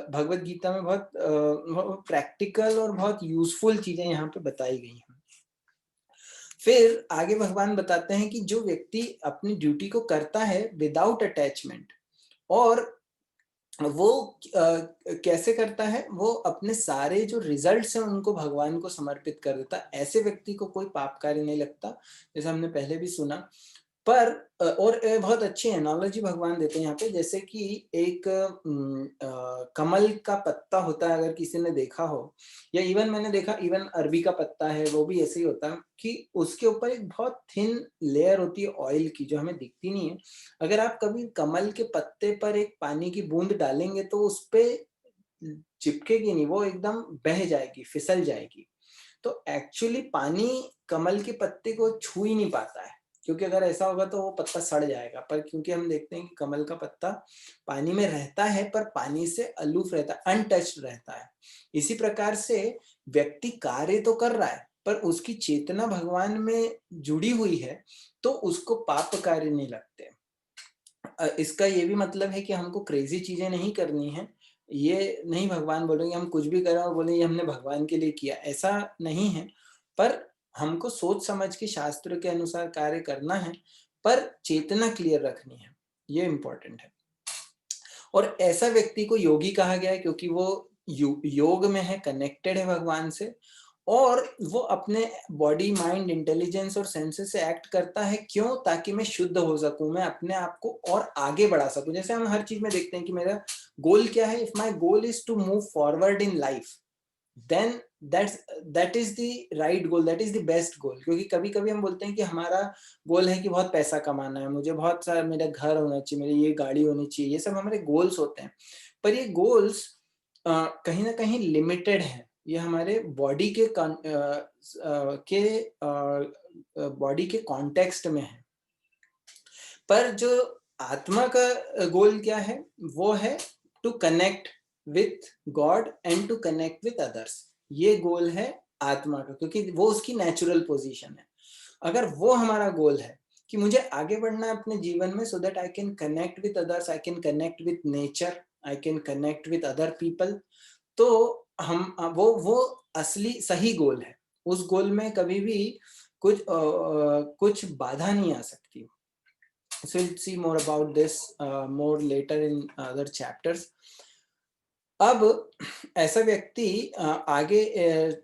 भगवत गीता में बहुत प्रैक्टिकल और बहुत यूजफुल चीजें यहाँ पे बताई गई हैं। फिर आगे भगवान बताते हैं कि जो व्यक्ति अपनी ड्यूटी को करता है विदाउट अटैचमेंट, और वो कैसे करता है, वो अपने सारे जो रिजल्ट्स हैं उनको भगवान को समर्पित कर देता है, ऐसे व्यक्ति को कोई पाप कार्य नहीं लगता, जैसे हमने पहले भी सुना। पर और बहुत अच्छी एनालॉजी भगवान देते हैं यहाँ पे, जैसे कि एक कमल का पत्ता होता है, अगर किसी ने देखा हो, या इवन मैंने देखा, इवन अरबी का पत्ता है वो भी ऐसे ही होता है कि उसके ऊपर एक बहुत थिन लेयर होती है ऑयल की, जो हमें दिखती नहीं है। अगर आप कभी कमल के पत्ते पर एक पानी की बूंद डालेंगे तो उस पे चिपकेगी नहीं, वो एकदम बह जाएगी, फिसल जाएगी। तो एक्चुअली पानी कमल के पत्ते को छू ही नहीं पाता है, क्योंकि अगर ऐसा होगा तो वो पत्ता सड़ जाएगा। पर क्योंकि हम देखते हैं कि कमल का पत्ता पानी में रहता है पर पानी से अलूफ रहता है, अनटच्ड रहता है। इसी प्रकार से व्यक्ति कार्य तो कर रहा है पर उसकी चेतना भगवान में जुड़ी हुई है, तो उसको पाप कार्य नहीं लगते। इसका ये भी मतलब है कि हमको क्रेजी चीजें नहीं करनी है, ये नहीं भगवान बोल रहे हैं हम कुछ भी करें और बोले ये हमने भगवान के लिए किया, ऐसा नहीं है। पर हमको सोच समझ के शास्त्र के अनुसार कार्य करना है, पर चेतना क्लियर रखनी है, ये इम्पोर्टेंट है। और ऐसा व्यक्ति को योगी कहा गया है क्योंकि वो योग में है, कनेक्टेड है भगवान से, और वो अपने बॉडी माइंड इंटेलिजेंस और सेंसेस से एक्ट करता है। क्यों? ताकि मैं शुद्ध हो सकूं, मैं अपने आप को और आगे बढ़ा सकूं। जैसे हम हर चीज में देखते हैं कि मेरा गोल क्या है। If my goal is to move forward in life, then that is the right goal, that is the best goal. क्योंकि कभी कभी हम बोलते हैं कि हमारा गोल है कि बहुत पैसा कमाना है, मुझे बहुत सारा, मेरा घर होना चाहिए, मेरी ये गाड़ी होनी चाहिए, ये सब हमारे गोल्स होते हैं। पर ये गोल्स कहीं ना कहीं लिमिटेड है, ये हमारे बॉडी के बॉडी के कॉन्टेक्स्ट में है। पर जो आत्मा का गोल क्या है, वो है to connect with God and to connect with others. ये गोल है आत्मा का, क्योंकि वो उसकी नेचुरल पोजीशन है। अगर वो हमारा गोल है कि मुझे आगे बढ़ना है अपने जीवन में, so that I can connect with others, I can connect with nature, I can connect with other people, तो हम वो असली सही गोल है। उस गोल में कभी भी कुछ बाधा नहीं आ सकती। So we'll see more about this more later in other chapters. अब ऐसा व्यक्ति आगे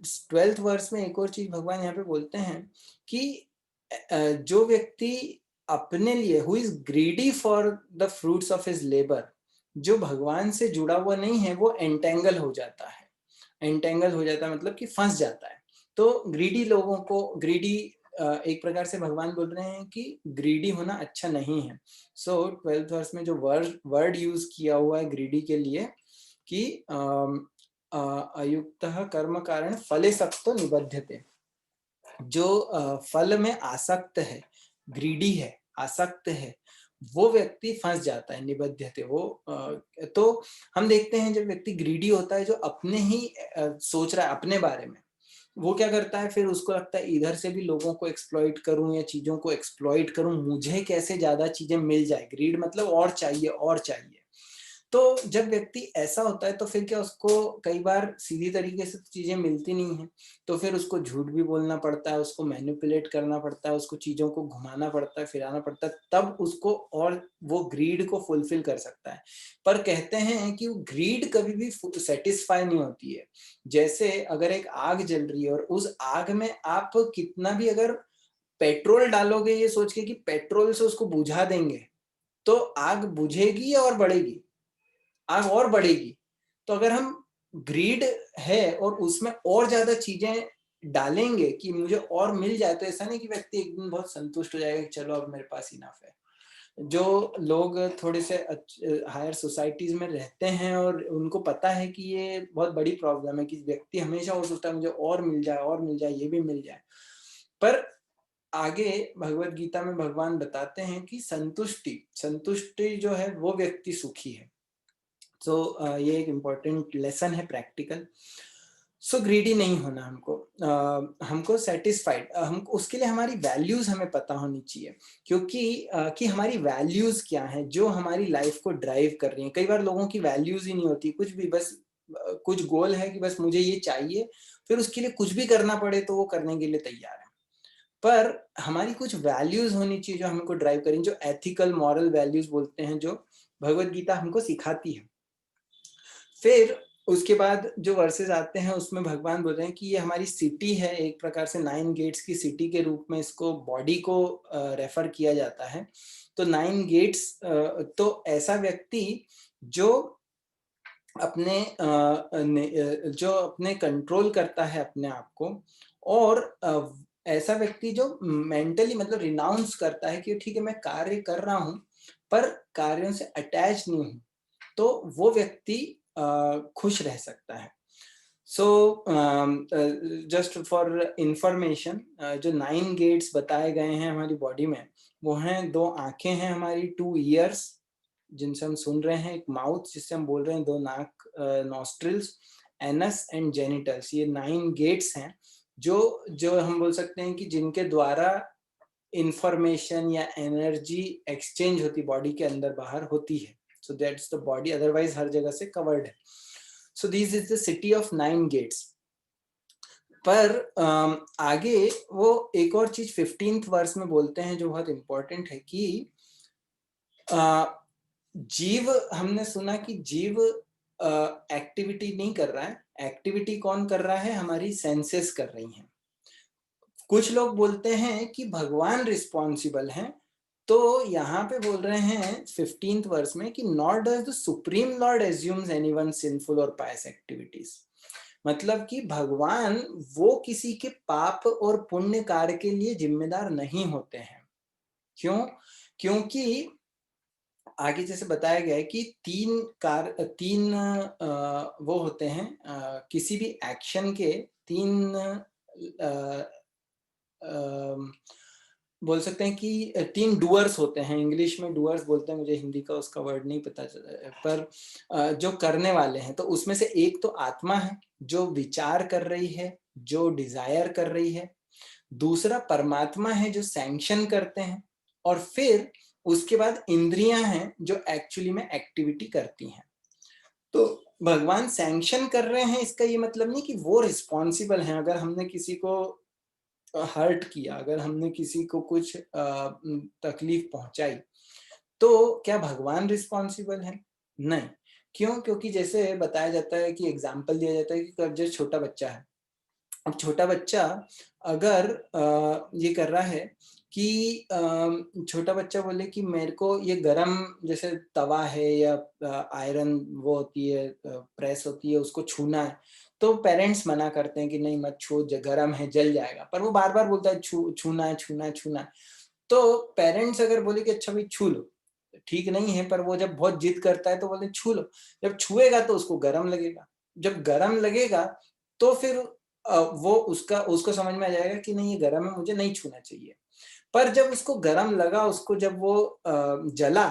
12th वर्स में एक और चीज भगवान यहाँ पे बोलते हैं कि जो व्यक्ति अपने लिए who is greedy for the fruits of his labour, जो भगवान से जुड़ा हुआ नहीं है, वो एंटेंगल हो जाता है। एंटेंगल हो जाता है मतलब कि फंस जाता है। तो ग्रीडी लोगों को, ग्रीडी एक प्रकार से भगवान बोल रहे हैं कि ग्रीडी होना अच्छा नहीं है। सो 12th वर्स में जो वर्ड यूज किया हुआ है ग्रीडी के लिए कि अयुक्तः कर्म कारण फले सक्तो निबध्यते, जो फल में आसक्त है, ग्रीडी है, आसक्त है, वो व्यक्ति फंस जाता है, निबध्यते वो। तो हम देखते हैं जब व्यक्ति ग्रीडी होता है, जो अपने ही सोच रहा है अपने बारे में, वो क्या करता है, फिर उसको लगता है इधर से भी लोगों को एक्सप्लॉइट करूं या चीजों को एक्सप्लॉइट करूं, मुझे कैसे ज्यादा चीजें मिल जाए। ग्रीड मतलब और चाहिए और चाहिए। तो जब व्यक्ति ऐसा होता है तो फिर क्या, उसको कई बार सीधी तरीके से चीजें मिलती नहीं है, तो फिर उसको झूठ भी बोलना पड़ता है, उसको मैनिपुलेट करना पड़ता है, उसको चीजों को घुमाना पड़ता है, फिराना पड़ता है, तब उसको और वो ग्रीड को फुलफिल कर सकता है। पर कहते हैं कि वो ग्रीड कभी भी सेटिस्फाई नहीं होती है। जैसे अगर एक आग जल रही है और उस आग में आप कितना भी अगर पेट्रोल डालोगे ये सोच के कि पेट्रोल से उसको बुझा देंगे, तो आग बुझेगी और बढ़ेगी, आग और बढ़ेगी। तो अगर हम ग्रीड है और उसमें और ज्यादा चीजें डालेंगे कि मुझे और मिल जाए, तो ऐसा नहीं कि व्यक्ति एक दिन बहुत संतुष्ट हो जाएगा कि चलो अब मेरे पास इनफ है। जो लोग थोड़े से हायर सोसाइटीज में रहते हैं और उनको पता है कि ये बहुत बड़ी प्रॉब्लम है कि व्यक्ति हमेशा वो सोचता है मुझे और मिल जाए और मिल जाए, ये भी मिल जाए। पर आगे भगवत गीता में भगवान बताते हैं कि संतुष्टि जो है वो व्यक्ति सुखी है। सो ये एक इम्पॉर्टेंट लेसन है प्रैक्टिकल। सो ग्रीडी नहीं होना हमको, हमको सेटिस्फाइड, हमको उसके लिए हमारी वैल्यूज हमें पता होनी चाहिए। क्योंकि कि हमारी वैल्यूज क्या हैं जो हमारी लाइफ को ड्राइव कर रही हैं। कई बार लोगों की वैल्यूज ही नहीं होती, कुछ भी, बस कुछ गोल है कि बस मुझे ये चाहिए, फिर उसके लिए कुछ भी करना पड़े तो वो करने के लिए तैयार है। पर हमारी कुछ वैल्यूज होनी चाहिए जो हमको ड्राइव करें, जो एथिकल मॉरल वैल्यूज बोलते हैं, जो भगवत गीता हमको सिखाती है। फिर उसके बाद जो वर्सेस आते हैं उसमें भगवान बोल रहे हैं कि ये हमारी सिटी है, एक प्रकार से 9 गेट्स की सिटी के रूप में इसको बॉडी को रेफर किया जाता है। तो 9 गेट्स, तो ऐसा व्यक्ति जो अपने जो अपने कंट्रोल करता है अपने आप को, और ऐसा व्यक्ति जो मेंटली मतलब रिनाउंस करता है कि ठीक है मैं कार्य कर रहा हूं पर कार्यों से अटैच नहीं हूं, तो वो व्यक्ति खुश रह सकता है। सो जस्ट फॉर इंफॉर्मेशन, जो 9 गेट्स बताए गए हैं हमारी बॉडी में, वो हैं 2 आंखें हैं हमारी, 2 ईयर्स जिनसे हम सुन रहे हैं, एक माउथ जिससे हम बोल रहे हैं, 2 नाक, नॉस्ट्रिल्स, एनस एंड जेनिटल्स। ये 9 गेट्स हैं जो जो हम बोल सकते हैं कि जिनके द्वारा इंफॉर्मेशन या एनर्जी एक्सचेंज होती बॉडी के अंदर बाहर होती है। so that's the body, otherwise हर जगह से covered है. So this is the city of 9 gates. पर आगे वो एक और चीज 15th वर्स में बोलते हैं जो बहुत इंपॉर्टेंट है कि जीव, हमने सुना कि जीव एक्टिविटी नहीं कर रहा है, एक्टिविटी कौन कर रहा है, हमारी सेंसेस कर रही हैं. कुछ लोग बोलते हैं कि भगवान रिस्पॉन्सिबल हैं, तो यहाँ पे बोल रहे हैं 15th वर्स में कि not does the supreme Lord assumes anyone sinful और पायस एक्टिविटीज. मतलब कि भगवान वो किसी के पाप और पुण्य कार्य के लिए जिम्मेदार नहीं होते हैं. क्यों? क्योंकि आगे जैसे बताया गया है कि तीन वो होते हैं, किसी भी एक्शन के तीन बोल सकते हैं कि 3 डूअर्स होते हैं. इंग्लिश में डूअर्स बोलते हैं, मुझे हिंदी का उसका वर्ड नहीं पता चला, पर जो करने वाले हैं. तो उसमें से एक तो आत्मा है जो विचार कर रही है, जो डिजायर कर रही है. दूसरा परमात्मा है जो सैंक्शन करते हैं, और फिर उसके बाद इंद्रियां हैं जो एक्चुअली में एक्टिविटी करती हैं. तो भगवान सैंक्शन कर रहे हैं, इसका ये मतलब नहीं कि वो रिस्पॉन्सिबल हैं. अगर हमने किसी को हर्ट किया, अगर हमने किसी को कुछ तकलीफ पहुंचाई, तो क्या भगवान रिस्पॉन्सिबल है? नहीं. क्यों? क्योंकि जैसे बताया जाता है कि एग्जाम्पल दिया जाता है कि जैसे छोटा बच्चा है. अब छोटा बच्चा अगर ये कर रहा है कि छोटा बच्चा बोले कि मेरे को ये गरम जैसे तवा है या आयरन वो होती है, प्रेस होती है, उसको छूना है, तो पेरेंट्स मना करते हैं कि नहीं मत छू, गरम है, जल जाएगा. पर वो बार बार बोलता है छूना है, छूना है, छूना है. तो पेरेंट्स अगर बोले कि अच्छा भाई छू लो, ठीक नहीं है, पर वो जब बहुत जिद करता है तो बोले छू लो. जब छुएगा तो उसको गरम लगेगा. जब गरम लगेगा तो फिर वो उसको समझ में आ जाएगा कि नहीं ये गरम है, मुझे नहीं छूना चाहिए. पर जब उसको गरम लगा, उसको जब वो जला,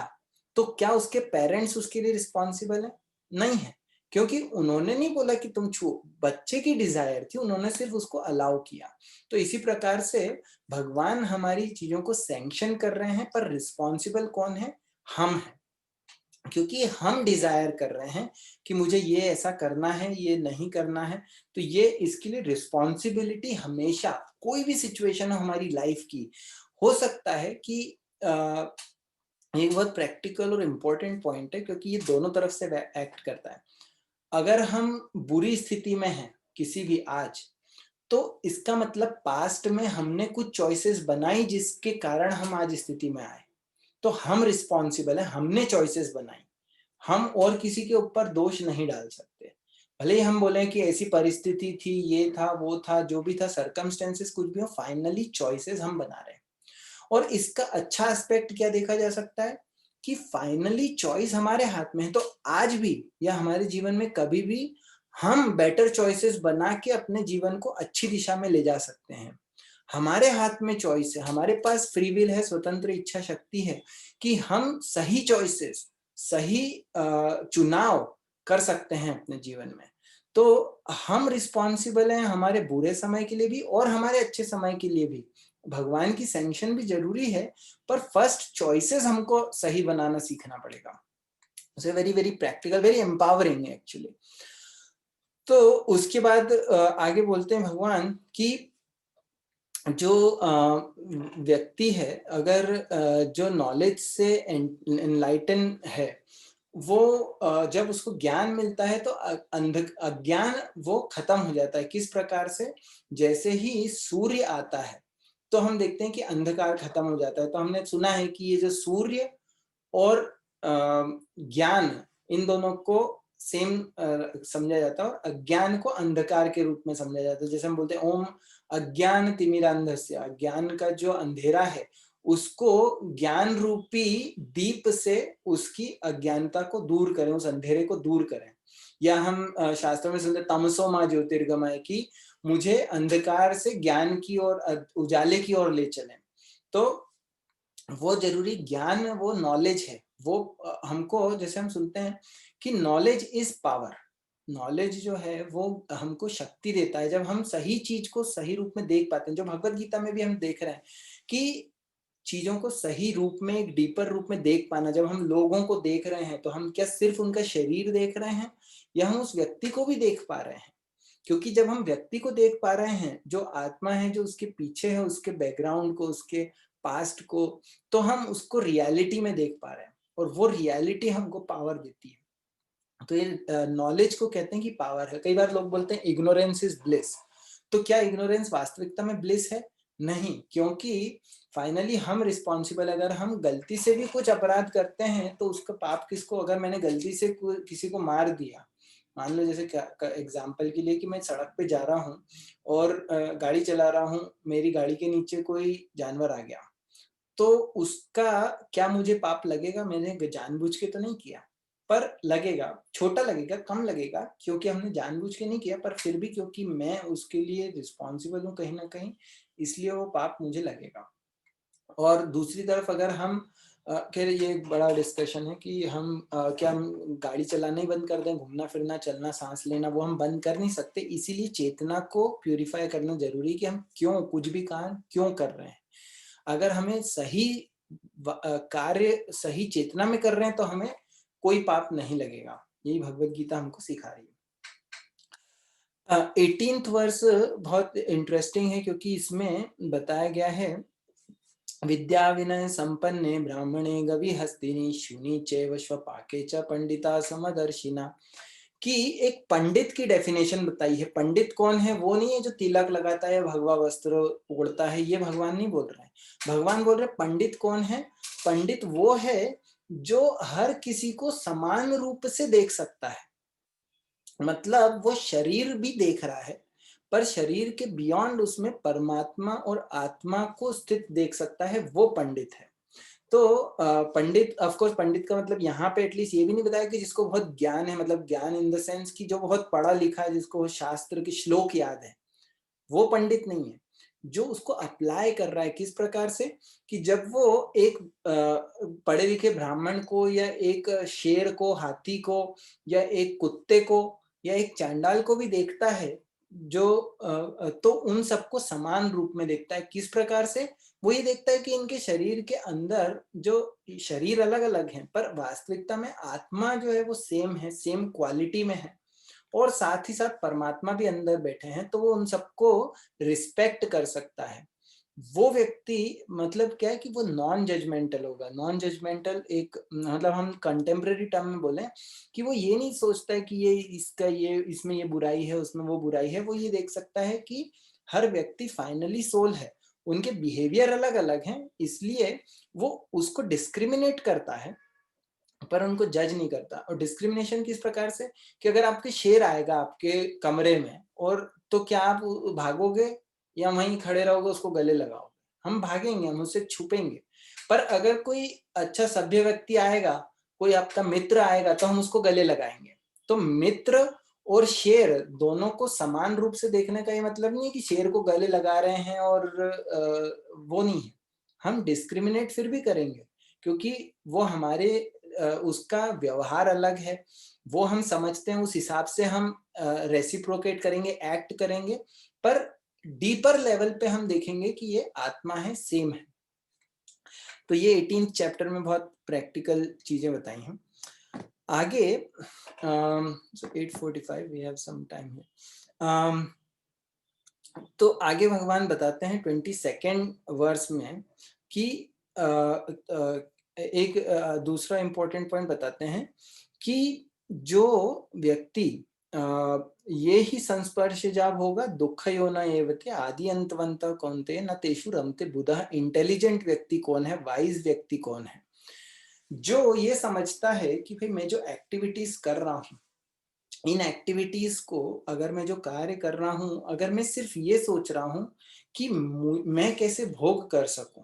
तो क्या उसके पेरेंट्स उसके लिए रिस्पॉन्सिबल है? नहीं है. क्योंकि उन्होंने नहीं बोला कि तुम छुओ, बच्चे की डिजायर थी, उन्होंने सिर्फ उसको अलाउ किया. तो इसी प्रकार से भगवान हमारी चीजों को सैंक्शन कर रहे हैं, पर रिस्पॉन्सिबल कौन है? हम हैं. क्योंकि हम डिजायर कर रहे हैं कि मुझे ये ऐसा करना है, ये नहीं करना है. तो ये इसके लिए रिस्पॉन्सिबिलिटी हमेशा, कोई भी सिचुएशन हो हमारी लाइफ की, हो सकता है कि एक बहुत प्रैक्टिकल और इम्पोर्टेंट पॉइंट है, क्योंकि ये दोनों तरफ से एक्ट करता है. अगर हम बुरी स्थिति में हैं किसी भी आज, तो इसका मतलब पास्ट में हमने कुछ चॉइसेस बनाई जिसके कारण हम आज स्थिति में आए. तो हम रिस्पॉन्सिबल है, हमने चॉइसेस बनाई. हम और किसी के ऊपर दोष नहीं डाल सकते. भले ही हम बोले कि ऐसी परिस्थिति थी, ये था, वो था, जो भी था, सर्कमस्टेंसेस कुछ भी हो, फाइनली चॉइसेस हम बना रहे हैं. और इसका अच्छा एस्पेक्ट क्या देखा जा सकता है कि फाइनली चॉइस हमारे हाथ में है. तो आज भी या हमारे जीवन में कभी भी हम बेटर चॉइसेस बना के अपने जीवन को अच्छी दिशा में ले जा सकते हैं. हमारे हाथ में चॉइस है, हमारे पास फ्री विल है, स्वतंत्र इच्छा शक्ति है कि हम सही चॉइसेस, सही चुनाव कर सकते हैं अपने जीवन में. तो हम रिस्पॉन्सिबल हैं हमारे बुरे समय के लिए भी और हमारे अच्छे समय के लिए भी. भगवान की सैंक्शन भी जरूरी है, पर फर्स्ट चॉइसेस हमको सही बनाना सीखना पड़ेगा. So very very practical, very empowering actually. तो उसके बाद आगे बोलते हैं भगवान कि जो व्यक्ति है, अगर जो नॉलेज से एनलाइटन है, वो जब उसको ज्ञान मिलता है तो अज्ञान वो खत्म हो जाता है. किस प्रकार से? जैसे ही सूर्य आता है तो हम देखते हैं कि अंधकार खत्म हो जाता है. तो हमने सुना है कि ये जो सूर्य और ज्ञान, इन दोनों को सेम समझा जाता है, और अज्ञान को अंधकार के रूप में समझा जाता है. जैसे हम बोलते हैं ओम अज्ञान तिमिरांधस्य, अज्ञान का जो अंधेरा है उसको ज्ञान रूपी दीप से उसकी अज्ञानता को दूर करें, उस अंधेरे को दूर करें. या हम शास्त्रों में सुनते तमसो मां ज्योतिर्गमय, की मुझे अंधकार से ज्ञान की ओर, उजाले की ओर ले चलें. तो वो जरूरी ज्ञान, वो नॉलेज है, वो हमको, जैसे हम सुनते हैं कि नॉलेज इज पावर. नॉलेज जो है वो हमको शक्ति देता है जब हम सही चीज को सही रूप में देख पाते हैं. जो भगवत गीता में भी हम देख रहे हैं कि चीजों को सही रूप में, एक डीपर रूप में देख पाना। जब हम लोगों को देख रहे हैं तो हम क्या सिर्फ उनका शरीर देख रहे हैं या हम उस व्यक्ति को भी देख पा रहे हैं? क्योंकि जब हम व्यक्ति को देख पा रहे हैं, जो आत्मा है, जो उसके पीछे है, उसके बैकग्राउंड को, उसके पास्ट को, तो हम उसको रियलिटी में देख पा रहे हैं और वो रियलिटी हमको पावर देती है। तो ये नॉलेज को कहते हैं कि पावर है। कई बार लोग बोलते हैं इग्नोरेंस इज ब्लिस। तो क्या इग्नोरेंस वास्तविकता में ब्लिस है? नहीं, क्योंकि फाइनली हम रिस्पॉन्सिबल, अगर हम गलती से भी कुछ अपराध करते हैं तो उसका पाप किसको? अगर मैंने गलती से किसी को मार दिया, मान लो जैसे एग्जाम्पल के लिए कि मैं सड़क पे जा रहा हूँ और गाड़ी चला रहा हूँ, मेरी गाड़ी के नीचे कोई जानवर आ गया, तो उसका क्या मुझे पाप लगेगा? मैंने जानबूझ के तो नहीं किया, पर लगेगा, छोटा लगेगा, कम लगेगा, क्योंकि हमने जानबूझ के नहीं किया, पर फिर भी क्योंकि मैं उसके लिए रिस्पॉन्सिबल हूँ कहीं ना कहीं, इसलिए वो पाप मुझे लगेगा। और दूसरी तरफ अगर हम खैर ये एक बड़ा डिस्कशन है कि हम क्या हम गाड़ी चलाना ही बंद कर दें, घूमना फिरना, चलना, सांस लेना, वो हम बंद कर नहीं सकते। इसीलिए चेतना को प्यूरिफाई करना जरूरी है कि हम क्यों कुछ भी काम क्यों कर रहे हैं। अगर हमें सही कार्य सही चेतना में कर रहे हैं तो हमें कोई पाप नहीं लगेगा। यही भगवत गीता हमको सिखा रही है। 18th वर्स बहुत इंटरेस्टिंग है क्योंकि इसमें बताया गया है, विद्या विनय संपन्ने ब्राह्मणे गवि हस्तिनी शूनि चैव स्वपाके च पंडिता समदर्शिना। कि एक पंडित की डेफिनेशन बताई है। पंडित कौन है? वो नहीं है जो तिलक लगाता है, भगवा वस्त्र ओढ़ता है, ये भगवान नहीं बोल रहे हैं। भगवान बोल रहे हैं पंडित कौन है? पंडित वो है जो हर किसी को समान रूप से देख सकता है। मतलब वो शरीर भी देख रहा है, पर शरीर के बियॉन्ड उसमें परमात्मा और आत्मा को स्थित देख सकता है, वो पंडित है। तो पंडित, ऑफ कोर्स पंडित का मतलब यहाँ पे एटलीस्ट ये भी नहीं बताया कि जिसको बहुत ज्ञान है, मतलब ज्ञान इन द सेंस कि जो बहुत पढ़ा लिखा है, जिसको शास्त्र के श्लोक याद है, वो पंडित नहीं है। जो उसको अप्लाई कर रहा है, किस प्रकार से? कि जब वो एक पढ़े लिखे ब्राह्मण को या एक शेर को, हाथी को या एक कुत्ते को या एक चांडाल को भी देखता है, जो तो उन सबको समान रूप में देखता है। किस प्रकार से? वो ये देखता है कि इनके शरीर के अंदर जो शरीर अलग अलग हैं, पर वास्तविकता में आत्मा जो है वो सेम है, सेम क्वालिटी में है, और साथ ही साथ परमात्मा भी अंदर बैठे हैं, तो वो उन सबको रिस्पेक्ट कर सकता है। वो व्यक्ति मतलब क्या है कि वो नॉन जजमेंटल होगा। नॉन जजमेंटल एक मतलब हम कंटेम्प्रेरी टर्म में बोले कि वो ये नहीं सोचता है कि ये इसका ये इसमें ये बुराई है, उसमें वो बुराई है। वो ये देख सकता है कि हर व्यक्ति फाइनली सोल है, उनके बिहेवियर अलग अलग हैं, इसलिए वो उसको डिस्क्रिमिनेट करता है पर उनको जज नहीं करता। और डिस्क्रिमिनेशन किस प्रकार से? कि अगर आपके शेर आएगा आपके कमरे में, और तो क्या आप भागोगे या वहीं खड़े रहोगे, उसको गले लगाओगे? हम भागेंगे, हम उससे छुपेंगे। पर अगर कोई अच्छा सभ्य व्यक्ति आएगा, कोई आपका मित्र आएगा, तो हम उसको गले लगाएंगे। तो मित्र और शेर दोनों को समान रूप से देखने का ये मतलब नहीं है कि शेर को गले लगा रहे हैं और वो नहीं है। हम डिस्क्रिमिनेट फिर भी करेंगे क्योंकि वो हमारे उसका व्यवहार अलग है, वो हम समझते हैं, उस हिसाब से हम रेसिप्रोकेट करेंगे, एक्ट करेंगे। पर डीपर लेवल पे हम देखेंगे कि ये आत्मा है, सेम है। तो ये 18th चैप्टर में बहुत प्रैक्टिकल चीजें बताई हैं। आगे 8:45 we have some time here. तो आगे भगवान बताते हैं 22nd वर्स में कि एक दूसरा इंपॉर्टेंट पॉइंट बताते हैं कि जो व्यक्ति ये ही संस्पर्श जाब होगा दुख यो न एवते आदि अंतवंत कौनते न तेषु रमते बुधः। इंटेलिजेंट व्यक्ति कौन है? वाइज व्यक्ति कौन है? जो ये समझता है कि भाई मैं जो एक्टिविटीज कर रहा हूँ, इन एक्टिविटीज को, अगर मैं जो कार्य कर रहा हूं, अगर मैं सिर्फ ये सोच रहा हूं कि मैं कैसे भोग कर सकूं,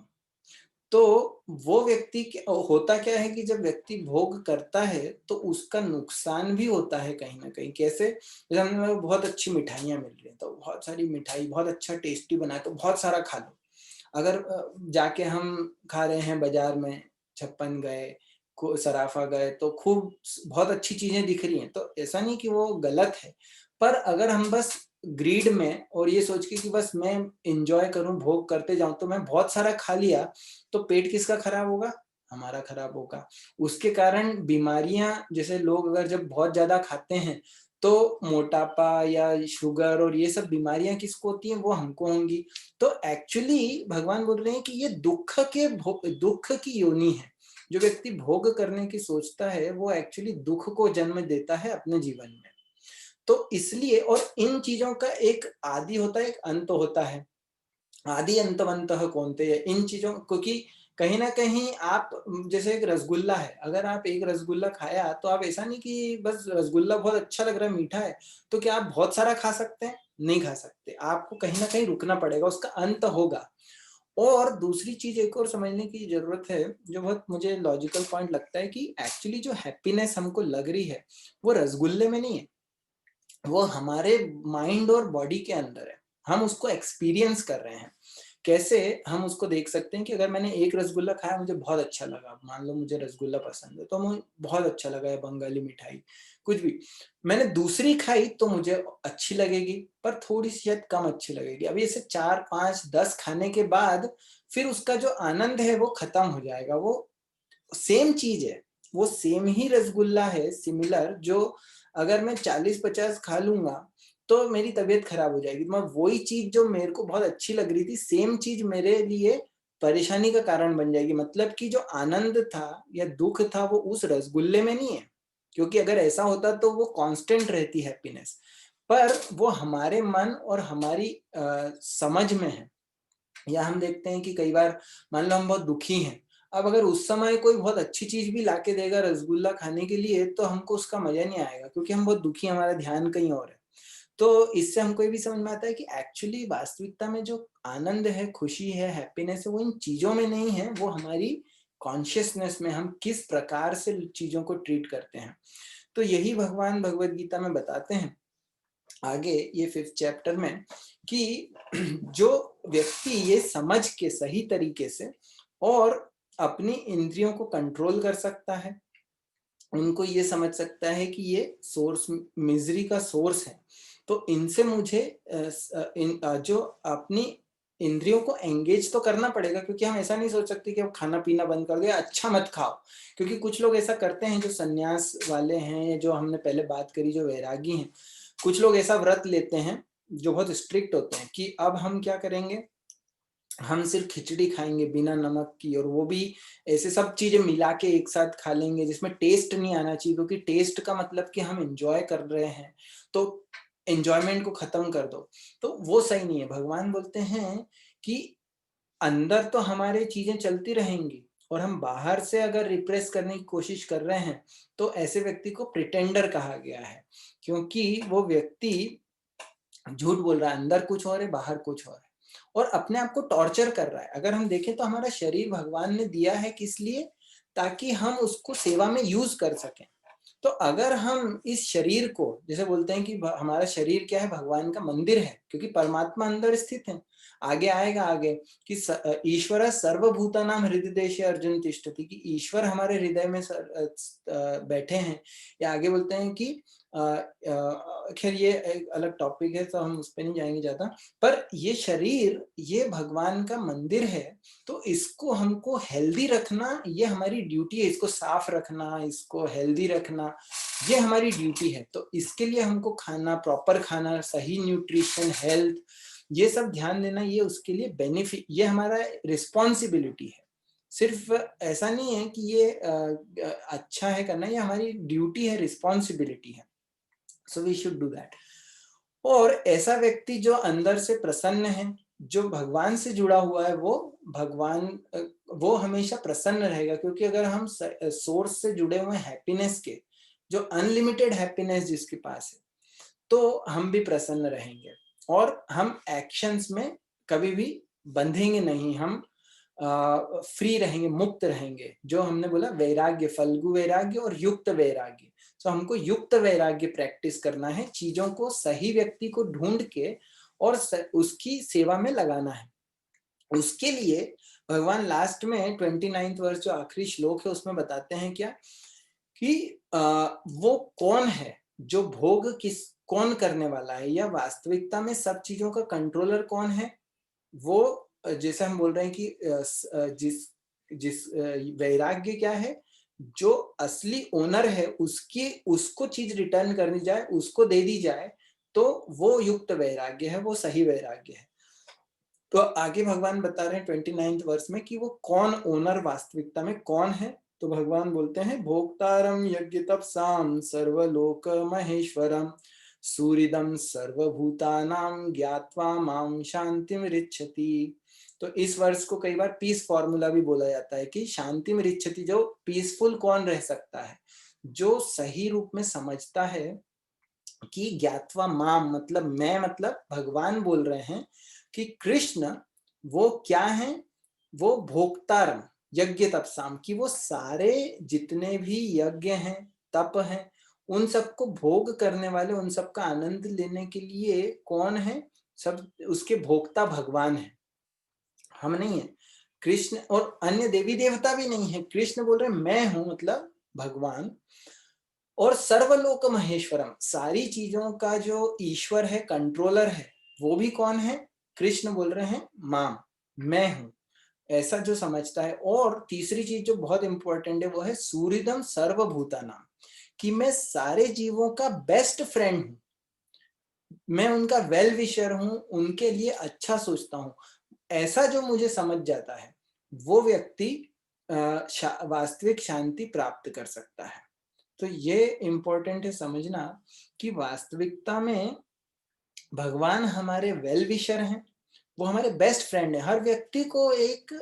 तो वो व्यक्ति होता क्या है कि जब व्यक्ति भोग करता है तो उसका नुकसान भी होता है कहीं ना कहीं। कैसे? जैसे हमें बहुत अच्छी मिठाइयां मिल रही है, तो बहुत सारी मिठाई, बहुत अच्छा टेस्टी बना तो बहुत सारा खा लो। अगर जाके हम खा रहे हैं बाजार में, छप्पन गए, सराफा गए, तो खूब बहुत अच्छी चीजें दिख रही हैं, तो ऐसा नहीं कि वो गलत है, पर अगर हम बस ग्रीड में और ये सोच के कि बस मैं एंजॉय करूं, भोग करते जाऊं, तो मैं बहुत सारा खा लिया तो पेट किसका खराब होगा? हमारा खराब होगा। उसके कारण बीमारियां, जैसे लोग अगर जब बहुत ज्यादा खाते हैं तो मोटापा या शुगर और ये सब बीमारियां किसको होती हैं? वो हमको होंगी। तो एक्चुअली भगवान बोल रहे हैं कि ये दुख की योनि है। जो व्यक्ति भोग करने की सोचता है वो एक्चुअली दुख को जन्म देता है अपने जीवन में। तो इसलिए, और इन चीजों का एक आदि होता है, एक अंत होता है। आदि अंतवंतः कौन्तेय, इन चीजों, क्योंकि कहीं ना कहीं आप, जैसे एक रसगुल्ला है, अगर आप एक रसगुल्ला खाया तो आप ऐसा नहीं कि बस रसगुल्ला बहुत अच्छा लग रहा है, मीठा है, तो क्या आप बहुत सारा खा सकते हैं? नहीं खा सकते, आपको कहीं ना कहीं रुकना पड़ेगा, उसका अंत होगा। और दूसरी चीज एक और समझने की जरूरत है, जो बहुत मुझे लॉजिकल पॉइंट लगता है, कि एक्चुअली जो हैप्पीनेस हमको लग रही है वो रसगुल्ले में नहीं है, वो हमारे माइंड और बॉडी के अंदर है। हम उसको एक्सपीरियंस कर रहे हैं। कैसे हम उसको देख सकते हैं कि अगर मैंने एक रसगुल्ला खाया, मुझे बहुत अच्छा लगा, मान लो मुझे रसगुल्ला पसंद है तो मुझे बहुत अच्छा लगा, है बंगाली मिठाई, कुछ भी, मैंने दूसरी खाई तो मुझे अच्छी लगेगी, पर थोड़ी सी शायद कम अच्छी लगेगी। अभी ऐसे 4 5 10 खाने के बाद फिर उसका जो आनंद है वो खत्म हो जाएगा। वो सेम चीज है, वो सेम ही रसगुल्ला है, सिमिलर, जो अगर मैं 40 50 खा लूंगा तो मेरी तबीयत खराब हो जाएगी। मैं वही चीज जो मेरे को बहुत अच्छी लग रही थी, सेम चीज मेरे लिए परेशानी का कारण बन जाएगी। मतलब कि जो आनंद था या दुख था वो उस रसगुल्ले में नहीं है, क्योंकि अगर ऐसा होता तो वो कांस्टेंट रहती हैप्पीनेस, पर वो हमारे मन और हमारी समझ में है। या हम देखते हैं कि कई बार मान लो हम बहुत दुखी हैं, अब अगर उस समय कोई बहुत अच्छी चीज भी लाके देगा रसगुल्ला खाने के लिए तो हमको उसका मजा नहीं आएगा, क्योंकि हम बहुत दुखी, हमारा ध्यान कहीं और है। तो इससे हमको ये भी समझ में आता है कि एक्चुअली वास्तविकता में जो आनंद है, खुशी है, हैप्पीनेस है, वो इन चीजों में नहीं है, वो हमारी कॉन्शियसनेस में हम किस प्रकार से चीजों को ट्रीट करते हैं। तो यही भगवान भगवत गीता में बताते हैं आगे ये 5th चैप्टर में, कि जो व्यक्ति ये समझ के सही तरीके से और अपनी इंद्रियों को कंट्रोल कर सकता है, उनको ये समझ सकता है कि ये सोर्स, मिजरी का सोर्स है, तो इनसे मुझे जो अपनी इंद्रियों को एंगेज तो करना पड़ेगा, क्योंकि हम ऐसा नहीं सोच सकते कि अब खाना पीना बंद कर दे, अच्छा मत खाओ। क्योंकि कुछ लोग ऐसा करते हैं, जो सन्यास वाले हैं, जो हमने पहले बात करी, जो वैरागी हैं, कुछ लोग ऐसा व्रत लेते हैं जो बहुत स्ट्रिक्ट होते हैं कि अब हम क्या करेंगे, हम सिर्फ खिचड़ी खाएंगे बिना नमक की, और वो भी ऐसे सब चीजें मिला के एक साथ खा लेंगे जिसमें टेस्ट नहीं आना चाहिए, क्योंकि टेस्ट का मतलब कि हम एंजॉय कर रहे हैं, तो एंजॉयमेंट को खत्म कर दो। तो वो सही नहीं है। भगवान बोलते हैं कि अंदर तो हमारे चीजें चलती रहेंगी, और हम बाहर से अगर रिप्रेस करने की कोशिश कर रहे हैं तो ऐसे व्यक्ति को प्रिटेंडर कहा गया है, क्योंकि वो व्यक्ति झूठ बोल रहा है, अंदर कुछ और है, बाहर कुछ और है, और अपने आप को टॉर्चर कर रहा है। अगर हम देखें तो हमारा शरीर भगवान ने दिया है किस लिए? ताकि हम उसको सेवा में यूज कर सकें। तो अगर हम इस शरीर को, जैसे बोलते हैं कि हमारा शरीर क्या है, भगवान का मंदिर है, क्योंकि परमात्मा अंदर स्थित है। आगे आएगा आगे कि ईश्वर सर्वभूतानां हृदय देशे अर्जुन तिष्ठति, कि ईश्वर हमारे हृदय में बैठे हैं। या आगे बोलते हैं कि खैर ये एक अलग टॉपिक है तो हम उस पर नहीं जाएंगे ज्यादा, पर ये शरीर ये भगवान का मंदिर है, तो इसको हमको हेल्दी रखना ये हमारी ड्यूटी है। इसको साफ रखना, इसको हेल्दी रखना, ये हमारी ड्यूटी है। तो इसके लिए हमको खाना, प्रॉपर खाना, सही न्यूट्रिशन, हेल्थ, ये सब ध्यान देना, ये उसके लिए बेनिफिट, ये हमारा रिस्पॉन्सिबिलिटी है। सिर्फ ऐसा नहीं है कि ये अच्छा है करना, ये हमारी ड्यूटी है, रिस्पॉन्सिबिलिटी है। So we should do that. और ऐसा व्यक्ति जो अंदर से प्रसन्न है, जो भगवान से जुड़ा हुआ है, वो भगवान, वो हमेशा प्रसन्न रहेगा, क्योंकि अगर हम सोर्स से जुड़े हुए हैप्पीनेस के, जो अनलिमिटेड हैप्पीनेस जिसके पास है, तो हम भी प्रसन्न रहेंगे, और हम एक्शंस में कभी भी बंधेंगे नहीं, हम फ्री रहेंगे, मुक्त रहेंगे। जो हमने बोला वैराग्य, फल्गु वैराग्य और युक्त वैराग्य, तो हमको युक्त वैराग्य प्रैक्टिस करना है, चीजों को, सही व्यक्ति को ढूंढ के और उसकी सेवा में लगाना है। उसके लिए भगवान लास्ट में 29th वर्ष, जो आखिरी श्लोक है, उसमें बताते हैं क्या, कि वो कौन है जो भोग कौन करने वाला है, या वास्तविकता में सब चीजों का कंट्रोलर कौन है? वो जैसे हम बोल रहे हैं कि जिस जिस वैराग्य क्या है, जो असली ओनर है उसकी उसको चीज रिटर्न करनी जाए, उसको दे दी जाए, तो वो युक्त वैराग्य है, वो सही वैराग्य है। तो आगे भगवान बता रहे हैं 29th वर्ष में कि वो कौन ओनर वास्तविकता में कौन है। तो भगवान बोलते हैं भोक्तारम यज्ञ तपसाम सर्वलोक महेश्वरम सूरिदम सर्वभूतानां ज्ञात्वा माम शांतिम रिच्छति। तो इस वर्ष को कई बार पीस फॉर्मूला भी बोला जाता है कि शांतिम रिच्छति, जो पीसफुल कौन रह सकता है, जो सही रूप में समझता है कि ज्ञात्वा माम मतलब मैं, मतलब भगवान बोल रहे हैं कि कृष्ण वो क्या है, वो भोक्तारम यज्ञ तपसाम, कि वो सारे जितने भी यज्ञ हैं, तप हैं, उन सबको भोग करने वाले, उन सबका आनंद लेने के लिए कौन है, सब उसके भोक्ता भगवान है, हम नहीं है। कृष्ण और अन्य देवी देवता भी नहीं है, कृष्ण बोल रहे मैं हूं, मतलब भगवान। और सर्वलोक महेश्वरम, सारी चीजों का जो ईश्वर है, कंट्रोलर है, वो भी कौन है? कृष्ण बोल रहे हैं माम, मैं हूं, ऐसा जो समझता है। और तीसरी चीज जो बहुत इंपॉर्टेंट है वो है सूर्यदम सर्वभूतानाम, कि मैं सारे जीवों का बेस्ट फ्रेंड हूं, मैं उनका वेल विशर हूं, उनके लिए अच्छा सोचता हूं। ऐसा जो मुझे समझ जाता है वो व्यक्ति वास्तविक शांति प्राप्त कर सकता है। तो ये इंपॉर्टेंट है समझना कि वास्तविकता में भगवान हमारे वेल विशर हैं, वो हमारे बेस्ट फ्रेंड है। हर व्यक्ति को एक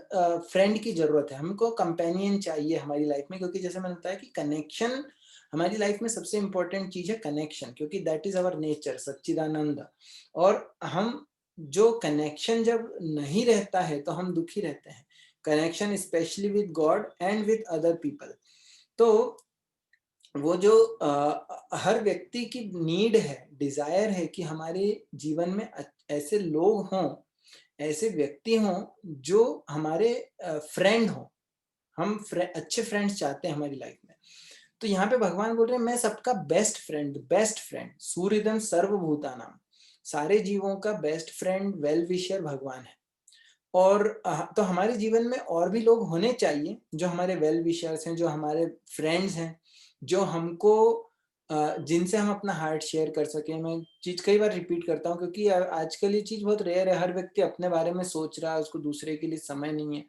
फ्रेंड की जरूरत है, हमको कंपेनियन चाहिए हमारी लाइफ में, क्योंकि जैसे मैंने बताया कि कनेक्शन हमारी लाइफ में सबसे इंपॉर्टेंट चीज है, कनेक्शन, क्योंकि दैट इज अवर नेचर, सच्चिदानंद। और हम जो कनेक्शन जब नहीं रहता है तो हम दुखी रहते हैं, connection specially with God and with other people. तो वो जो हर व्यक्ति की नीड है, डिजायर है कि हमारे जीवन में ऐसे लोग हों, ऐसे व्यक्ति हों जो हमारे फ्रेंड हों। हम अच्छे फ्रेंड्स चाहते हैं हमारी लाइफ में। तो यहाँ पे भगवान बोल रहे हैं मैं सबका बेस्ट फ्रेंड सूर्यदम सर्वभूतानाम, सारे जीवों का बेस्ट फ्रेंड वेल विशर भगवान है। और तो हमारे जीवन में और भी लोग होने चाहिए जो हमारे वेल विशर्स हैं, जो हमारे फ्रेंड्स हैं, जो हमको जिनसे हम अपना हार्ट शेयर कर सकें। मैं चीज कई बार रिपीट करता हूँ क्योंकि आजकल ये चीज बहुत रेयर है, हर व्यक्ति अपने बारे में सोच रहा है, उसको दूसरे के लिए समय नहीं है।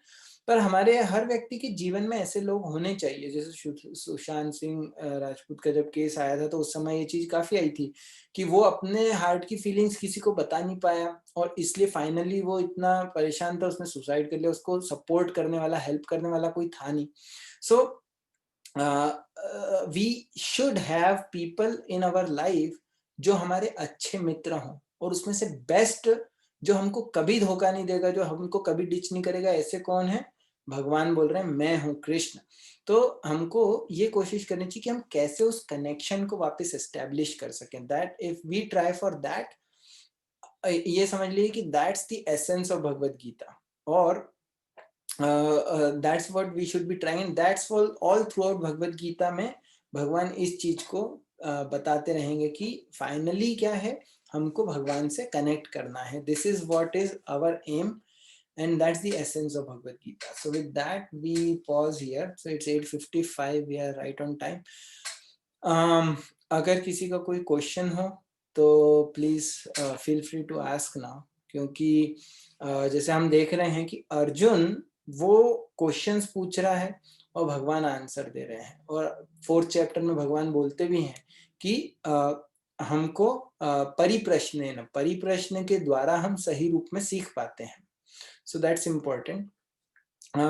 पर हमारे हर व्यक्ति के जीवन में ऐसे लोग होने चाहिए। जैसे सुशांत सिंह राजपूत का जब केस आया था तो उस समय ये चीज काफी आई थी कि वो अपने हार्ट की फीलिंग्स किसी को बता नहीं पाया, और इसलिए फाइनली वो इतना परेशान था, उसने सुसाइड कर लिया। उसको सपोर्ट करने वाला, हेल्प करने वाला कोई था नहीं। So we should have people in our life जो हमारे अच्छे मित्र हों, और उसमें से बेस्ट जो हमको कभी धोखा नहीं देगा, जो हमको कभी डिच नहीं करेगा, ऐसे कौन है? भगवान बोल रहे हैं मैं हूं कृष्ण। तो हमको ये कोशिश करनी चाहिए कि हम कैसे उस कनेक्शन को वापस एस्टेब्लिश कर सकें। That if we try for that, ये समझ लीजिए कि that's the essence of Bhagavad Gita. और that's what we should be trying, that's all throughout Bhagavad Gita में भगवान इस चीज को बताते रहेंगे कि फाइनली क्या है, हमको भगवान से कनेक्ट करना है। This is what is our aim, and that's the essence of Bhagavad Gita. So with that we pause here. So it's 8:55, we are right on time. अगर किसी का कोई क्वेश्चन हो तो please feel free to ask now, क्योंकि जैसे हम देख रहे हैं कि अर्जुन वो क्वेश्चंस पूछ रहा है और भगवान आंसर दे रहे हैं। और 4th चैप्टर में भगवान बोलते भी हैं कि हमको परिप्रश्न के द्वारा हम सही रूप में सीख पाते हैं। So that's important.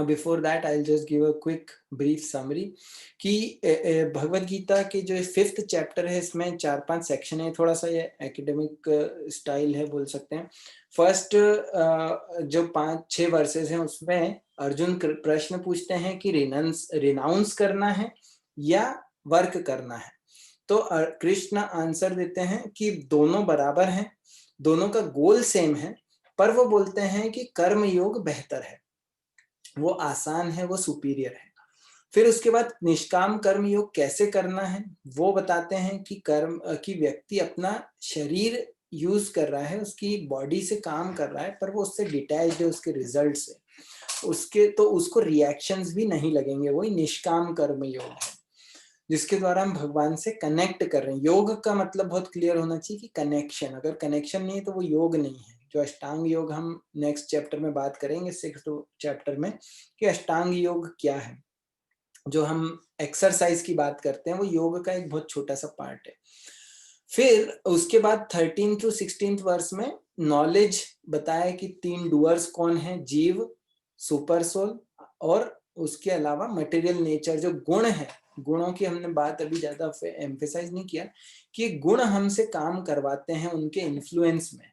Before that, I'll just give a quick brief summary कि भगवत गीता के जो 5th चैप्टर है इसमें 4-5 सेक्शन है। थोड़ा सा ये एकेडमिक स्टाइल है बोल सकते हैं। फर्स्ट जो 5-6 वर्सेस हैं उसमें अर्जुन प्रश्न पूछते हैं कि रिनाउंस करना है या वर्क करना है। तो कृष्ण आंसर देते हैं कि दोनों बराबर हैं, दोनों का गोल सेम है, पर वो बोलते हैं कि कर्म योग बेहतर है, वो आसान है, वो सुपीरियर है। फिर उसके बाद निष्काम कर्म योग कैसे करना है वो बताते हैं कि कर्म की व्यक्ति अपना शरीर यूज कर रहा है, उसकी बॉडी से काम कर रहा है, पर वो उससे डिटैच्ड है उसके रिजल्ट से, उसके तो उसको रिएक्शंस भी नहीं लगेंगे, वही निष्काम कर्म योग है जिसके द्वारा हम भगवान से कनेक्ट कर रहे हैं। योग का मतलब बहुत क्लियर होना चाहिए कि कनेक्शन, अगर कनेक्शन नहीं है तो वो योग नहीं है। जो अष्टांग योग हम नेक्स्ट चैप्टर में बात करेंगे, 6th चैप्टर में, कि अष्टांग योग क्या है। जो हम एक्सरसाइज की बात करते हैं वो योग का एक बहुत छोटा सा पार्ट है। फिर उसके बाद 13 to 16 वर्ष में नॉलेज बताया कि 3 डूअर्स कौन है, जीव, सुपर सोल और उसके अलावा मटेरियल नेचर। जो गुण है, गुणों की हमने बात अभी ज्यादा एम्फेसाइज नहीं किया कि गुण हमसे काम करवाते हैं उनके इन्फ्लुएंस में,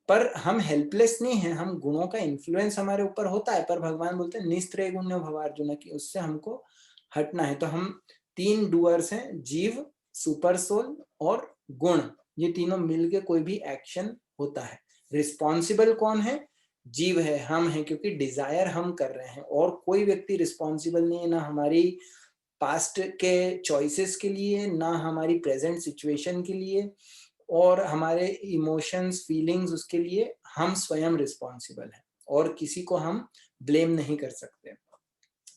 पर हम हेल्पलेस नहीं है, हम गुणों का इन्फ्लुएंस हमारे ऊपर होता है, पर भगवान बोलते हैं निस्त्रय गुण्य भवार्जुन की, उससे हमको हटना है। तो हम 3 डूअर्स हैं, जीव, सुपर सोल और गुण, ये तीनों मिलके कोई भी एक्शन होता है। रिस्पॉन्सिबल कौन है? जीव है, हम हैं, क्योंकि डिजायर हम कर रहे हैं, और कोई व्यक्ति रिस्पॉन्सिबल नहीं है, ना हमारी पास्ट के चॉइसेस के लिए, ना हमारी प्रेजेंट सिचुएशन के लिए, और हमारे इमोशंस फीलिंग्स उसके लिए हम स्वयं रिस्पॉन्सिबल हैं, और किसी को हम ब्लेम नहीं कर सकते।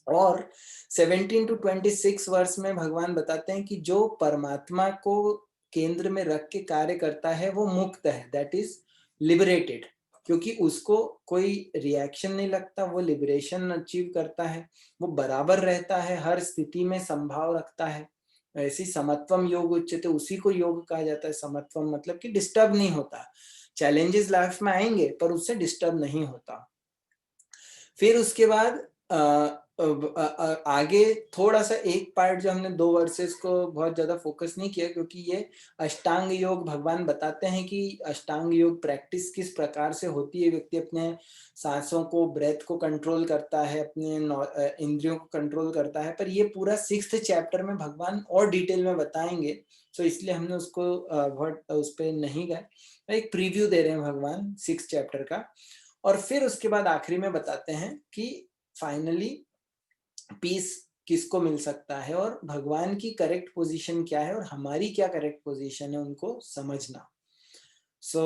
और 17 to 26 वर्ष में भगवान बताते हैं कि जो परमात्मा को केंद्र में रख के कार्य करता है वो मुक्त है, दैट इज लिबरेटेड, क्योंकि उसको कोई रिएक्शन नहीं लगता, वो लिबरेशन अचीव करता है, वो बराबर रहता है, हर स्थिति में संभाव रखता है। ऐसी समत्वम योग उच्चते, उसी को योग कहा जाता है। समत्वम मतलब कि डिस्टर्ब नहीं होता, चैलेंजेस लाइफ में आएंगे पर उससे डिस्टर्ब नहीं होता। फिर उसके बाद आगे थोड़ा सा एक पार्ट जो हमने 2 वर्सेस को बहुत ज्यादा फोकस नहीं किया, क्योंकि ये अष्टांग योग भगवान बताते हैं कि अष्टांग योग प्रैक्टिस किस प्रकार से होती है। व्यक्ति अपने सांसों को, ब्रेथ को कंट्रोल करता है, अपने इंद्रियों को कंट्रोल करता है, पर ये पूरा 6th चैप्टर में भगवान और डिटेल में बताएंगे, तो इसलिए हमने उसको बहुत उस पर नहीं गए, एक प्रीव्यू दे रहे हैं भगवान 6th चैप्टर का। और फिर उसके बाद आखिरी में बताते हैं कि फाइनली पीस किसको मिल सकता है, और भगवान की करेक्ट पोजीशन क्या है और हमारी क्या करेक्ट पोजीशन है, उनको समझना। So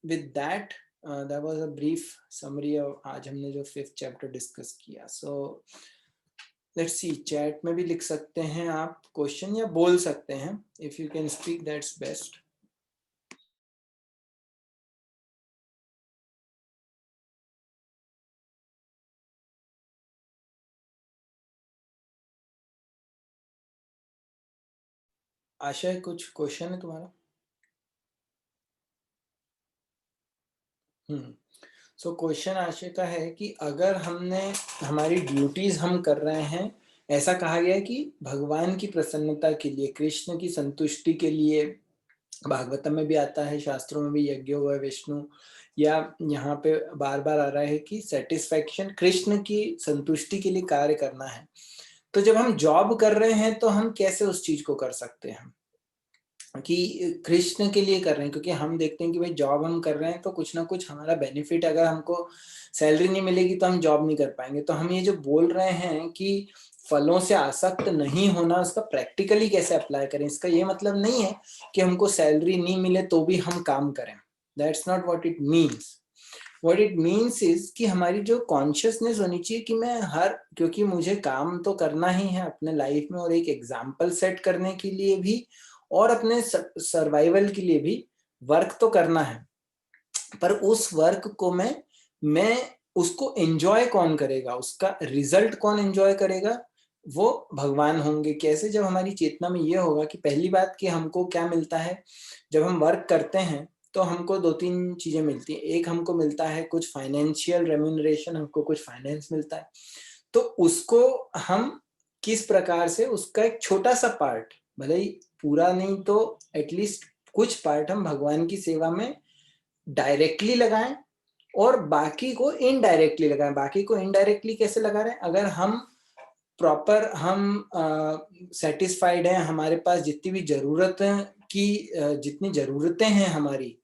with that that was a brief summary of आज हमने जो 5th चैप्टर डिस्कस किया। सो लेट्स सी, चैट में भी लिख सकते हैं आप क्वेश्चन, या बोल सकते हैं, if you can speak that's best. आशय, कुछ क्वेश्चन है तुम्हारा? सो क्वेश्चन आशय का है कि अगर हमने हमारी ड्यूटीज हम कर रहे हैं, ऐसा कहा गया है कि भगवान की प्रसन्नता के लिए, कृष्ण की संतुष्टि के लिए, भागवतम में भी आता है, शास्त्रों में भी, यज्ञो व विष्णु, या यहाँ पे बार बार आ रहा है कि सेटिस्फैक्शन, कृष्ण की संतुष्टि के लिए कार्य करना है। तो जब हम जॉब कर रहे हैं तो हम कैसे उस चीज को कर सकते हैं कि कृष्ण के लिए कर रहे हैं, क्योंकि हम देखते हैं कि भाई जॉब हम कर रहे हैं तो कुछ ना कुछ हमारा बेनिफिट, अगर हमको सैलरी नहीं मिलेगी तो हम जॉब नहीं कर पाएंगे। तो हम ये जो बोल रहे हैं कि फलों से आसक्त नहीं होना, उसका प्रैक्टिकली कैसे अप्लाई करें। इसका ये मतलब नहीं है कि हमको सैलरी नहीं मिले तो भी हम काम करें, that's not what it means. What it means is कि हमारी जो कॉन्शियसनेस होनी चाहिए कि मैं हर, क्योंकि मुझे काम तो करना ही है अपने लाइफ में, और एक एग्जाम्पल सेट करने के लिए भी और अपने सर्वाइवल के लिए भी वर्क तो करना है, पर उस वर्क को मैं उसको एंजॉय कौन करेगा, उसका रिजल्ट कौन एंजॉय करेगा, वो भगवान होंगे। कैसे? जब हमारी चेतना में ये होगा कि पहली बात कि हमको क्या मिलता है जब हम वर्क करते हैं, तो हमको 2-3 चीजें मिलती हैं। एक, हमको मिलता है कुछ फाइनेंशियल रेम्यूनरेशन, हमको कुछ फाइनेंस मिलता है, तो उसको हम किस प्रकार से, उसका एक छोटा सा पार्ट, भले ही पूरा नहीं तो एटलीस्ट कुछ पार्ट हम भगवान की सेवा में डायरेक्टली लगाएं, और बाकी को इनडायरेक्टली लगाएं। बाकी को इनडायरेक्टली कैसे लगा रहे हैं? अगर हम प्रॉपर, हम सेटिस्फाइड हैं, हमारे पास जितनी भी जरूरत की जितनी जरूरतें हैं हमारी,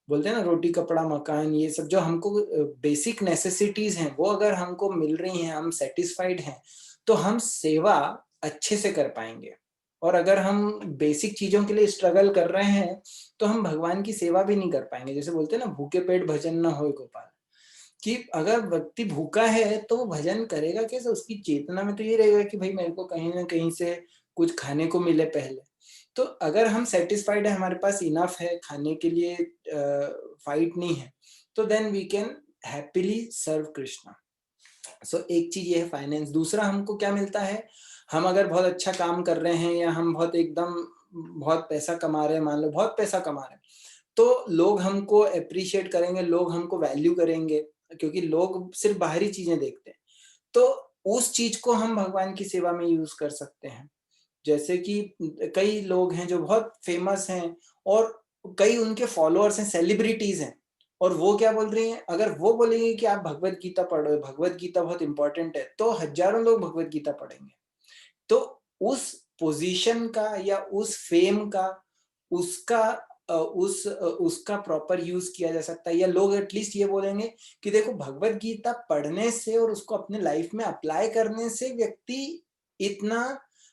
बोलते हैं ना रोटी कपड़ा मकान, ये सब जो हमको बेसिक नेसेसिटीज हैं, वो अगर हमको मिल रही हैं, हम सेटिस्फाइड हैं, तो हम सेवा अच्छे से कर पाएंगे। और अगर हम बेसिक चीजों के लिए स्ट्रगल कर रहे हैं तो हम भगवान की सेवा भी नहीं कर पाएंगे। जैसे बोलते हैं ना, भूखे पेट भजन न होए गोपाल, कि अगर व्यक्ति भूखा है तो वो भजन करेगा कैसे? उसकी चेतना में तो ये रहेगा कि भाई मेरे को कहीं ना कहीं से कुछ खाने को मिले पहले। तो अगर हम सेटिस्फाइड है, हमारे पास इनफ है खाने के लिए, फाइट नहीं है, तो देन वी कैन हैप्पीली सर्व कृष्णा। सो एक चीज ये है फाइनेंस। दूसरा, हमको क्या मिलता है, हम अगर बहुत अच्छा काम कर रहे हैं या हम बहुत एकदम बहुत पैसा कमा रहे हैं, मान लो बहुत पैसा कमा रहे हैं, तो लोग हमको अप्रिशिएट करेंगे, लोग हमको वैल्यू करेंगे, क्योंकि लोग सिर्फ बाहरी चीजें देखते हैं। तो उस चीज को हम भगवान की सेवा में यूज कर सकते हैं। जैसे कि कई लोग हैं जो बहुत फेमस हैं और कई उनके फॉलोअर्स हैं, सेलिब्रिटीज हैं, और वो क्या बोल रही हैं, अगर वो बोलेंगे कि आप भगवत गीता पढ़ो, भगवत गीता बहुत इंपॉर्टेंट है, तो हजारों लोग भगवत गीता पढ़ेंगे। तो उस पोजीशन का या उस फेम का, उसका उसका प्रॉपर यूज किया जा सकता है। या लोग एटलीस्ट ये बोलेंगे कि देखो, भगवत गीता पढ़ने से और उसको अपने लाइफ में अप्लाई करने से व्यक्ति इतना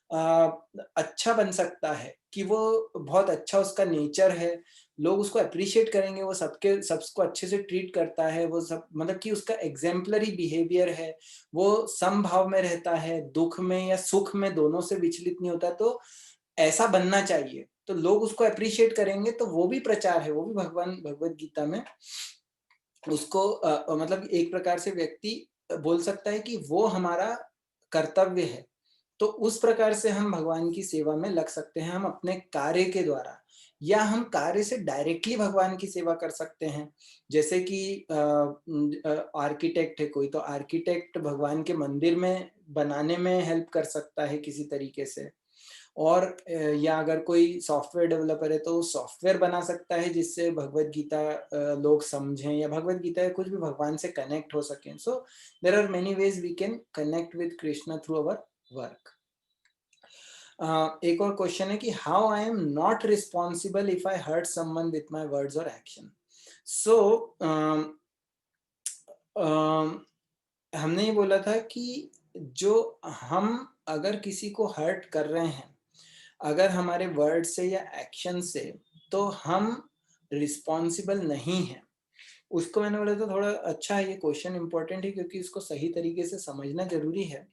अच्छा बन सकता है कि वो बहुत अच्छा उसका नेचर है, लोग उसको अप्रिशिएट करेंगे, वो सबको अच्छे से ट्रीट करता है, वो सब मतलब कि उसका एग्जाम्पलरी बिहेवियर है, वो समभाव में रहता है, दुख में या सुख में दोनों से विचलित नहीं होता। तो ऐसा बनना चाहिए, तो लोग उसको अप्रिशिएट करेंगे। तो वो भी प्रचार है, वो भी भगवान भगवत गीता में उसको मतलब एक प्रकार से व्यक्ति बोल सकता है कि वो हमारा कर्तव्य है। तो उस प्रकार से हम भगवान की सेवा में लग सकते हैं, हम अपने कार्य के द्वारा, या हम कार्य से डायरेक्टली भगवान की सेवा कर सकते हैं। जैसे कि आर्किटेक्ट है कोई, तो आर्किटेक्ट भगवान के मंदिर में बनाने में हेल्प कर सकता है किसी तरीके से। और या अगर कोई सॉफ्टवेयर डेवलपर है तो सॉफ्टवेयर बना सकता है जिससे भगवत गीता लोग समझें, या भगवत गीता या कुछ भी भगवान से कनेक्ट हो सकें। So there are many ways we can connect with Krishna through our work. एक और क्वेश्चन है कि how I am not responsible if I hurt someone with my words और एक्शन। सो हमने ये बोला था कि जो हम अगर किसी को हर्ट कर रहे हैं, अगर हमारे वर्ड से या एक्शन से, तो हम रिस्पॉन्सिबल नहीं है। उसको मैंने बोला था थोड़ा अच्छा है, ये क्वेश्चन इंपॉर्टेंट है क्योंकि इसको सही तरीके से समझना जरूरी है।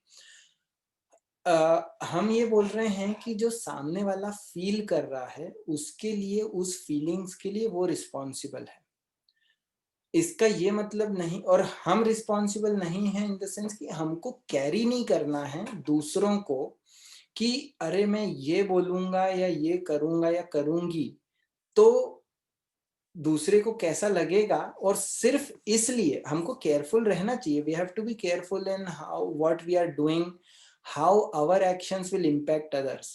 हम ये बोल रहे हैं कि जो सामने वाला फील कर रहा है उसके लिए, उस फीलिंग्स के लिए वो रिस्पॉन्सिबल है। इसका ये मतलब नहीं, और हम रिस्पॉन्सिबल नहीं है इन द सेंस कि हमको कैरी नहीं करना है दूसरों को कि अरे मैं ये बोलूंगा या ये करूंगा या करूंगी तो दूसरे को कैसा लगेगा। और सिर्फ इसलिए हमको केयरफुल रहना चाहिए, we have to be careful in how what we are doing, how our actions will impact others.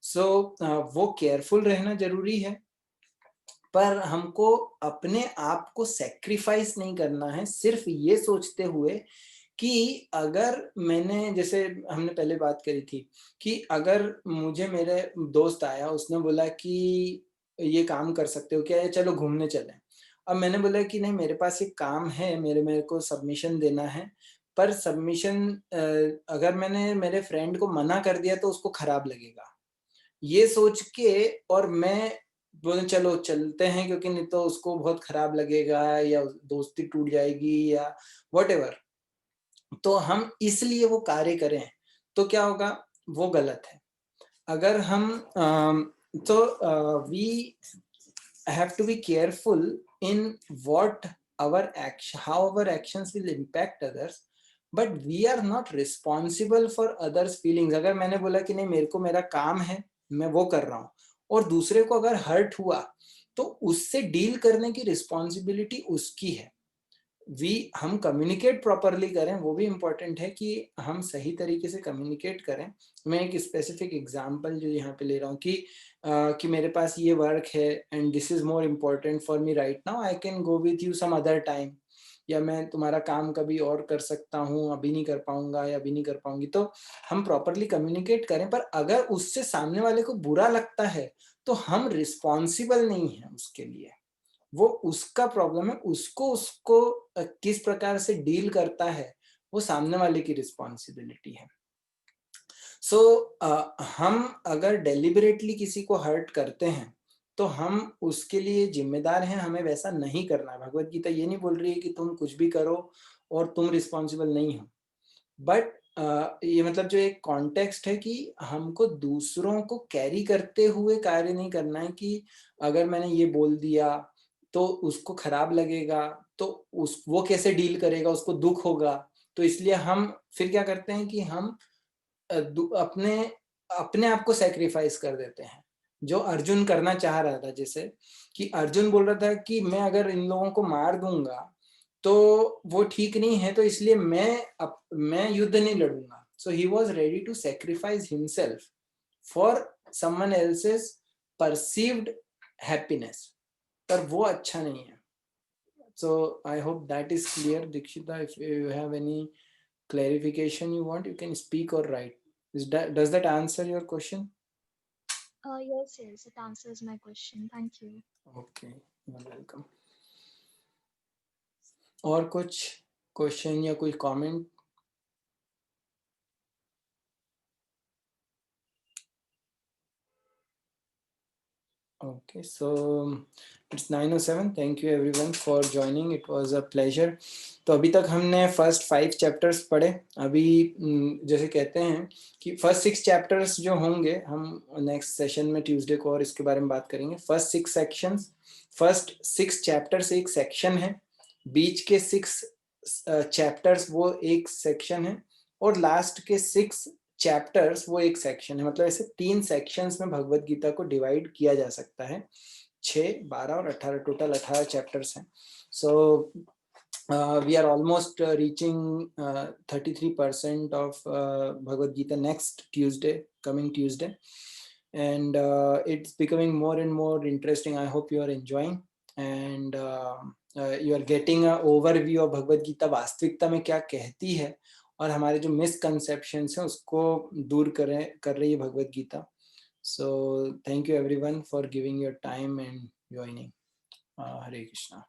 So वो केयरफुल रहना जरूरी है, पर हमको अपने आप को सेक्रीफाइस नहीं करना है सिर्फ ये सोचते हुए कि अगर मैंने, जैसे हमने पहले बात करी थी कि अगर मुझे मेरे दोस्त आया, उसने बोला कि ये काम कर सकते हो क्या, या चलो घूमने चलें। अब मैंने बोला कि नहीं, मेरे पास एक काम है, मेरे को सबमिशन देना है, पर सबमिशन अगर मैंने मेरे फ्रेंड को मना कर दिया तो उसको खराब लगेगा, ये सोच के, और मैं बोले चलो चलते हैं क्योंकि नहीं तो उसको बहुत खराब लगेगा या दोस्ती टूट जाएगी या व्हाटएवर, तो हम इसलिए वो कार्य करें, तो क्या होगा, वो गलत है। अगर हम तो we have to be careful in what our action, how our actions will impact others, but we are not responsible for others feelings। अगर मैंने बोला कि नहीं, मेरे को मेरा काम है, मैं वो कर रहा हूँ, और दूसरे को अगर हर्ट हुआ तो उससे डील करने की रिस्पॉन्सिबिलिटी उसकी है। हम कम्युनिकेट प्रॉपरली करें, वो भी इम्पोर्टेंट है कि हम सही तरीके से कम्युनिकेट करें। मैं एक स्पेसिफिक एग्जांपल जो यहाँ पे ले रहा हूँ कि मेरे पास ये वर्क है and this is more important for me right now, I can go with you some other time, या मैं तुम्हारा काम कभी और कर सकता हूँ, अभी नहीं कर पाऊंगा या अभी नहीं कर पाऊंगी। तो हम प्रॉपरली कम्युनिकेट करें, पर अगर उससे सामने वाले को बुरा लगता है तो हम रिस्पॉन्सिबल नहीं है उसके लिए, वो उसका प्रॉब्लम है, उसको उसको किस प्रकार से डील करता है वो सामने वाले की रिस्पॉन्सिबिलिटी है। सो हम अगर डेलिबरेटली किसी को हर्ट करते हैं तो हम उसके लिए जिम्मेदार हैं, हमें वैसा नहीं करना है। भगवत गीता ये नहीं बोल रही है कि तुम कुछ भी करो और तुम रिस्पॉन्सिबल नहीं हो, बट ये मतलब जो एक कॉन्टेक्स्ट है कि हमको दूसरों को कैरी करते हुए कार्य नहीं करना है कि अगर मैंने ये बोल दिया तो उसको खराब लगेगा, तो वो कैसे डील करेगा, उसको दुख होगा। तो इसलिए हम फिर क्या करते हैं कि हम अपने अपने आप को सैक्रिफाइस कर देते हैं, जो अर्जुन करना चाह रहा था। जैसे कि अर्जुन बोल रहा था कि मैं अगर इन लोगों को मार दूंगा तो वो ठीक नहीं है, तो इसलिए मैं युद्ध नहीं लड़ूंगा। So he was ready to sacrifice himself for someone else's perceived happiness, पर वो अच्छा नहीं है। So I hope that is clear. Dikshita, if you have any clarification you want, you can speak or write. Does that answer your question? Yes, yes, it answers my question. Thank you. Okay, you're welcome. और कुछ question या कोई comment? Okay, so it's 9:07. Thank you everyone for joining. It was a pleasure. तो अभी तक हमने first 5 chapters पढ़े। अभी जैसे कहते हैं कि फर्स्ट 6 चैप्टर्स जो होंगे, हम नेक्स्ट सेशन में ट्यूसडे को और इसके बारे में बात करेंगे। फर्स्ट 6 सेक्शंस, फर्स्ट 6 चैप्टर्स एक सेक्शन है, बीच के 6 चैप्टर्स वो एक सेक्शन है, और लास्ट के 6 चैप्टर्स वो एक सेक्शन है। मतलब ऐसे 3 सेक्शंस में भगवत गीता को डिवाइड किया जा सकता है। 6, 12 और 18, टोटल 18 चैप्टर्स हैं। सो we are almost reaching 33% of Bhagavad Gita next Tuesday, coming Tuesday, and it's becoming more and more interesting. I hope you are enjoying, and you are getting a overview of Bhagavad Gita वास्तविकता में क्या कहती है, और हमारे जो misconceptions हैं उसको दूर कर रही है Bhagavad Gita. So thank you everyone for giving your time and joining. Hare Krishna.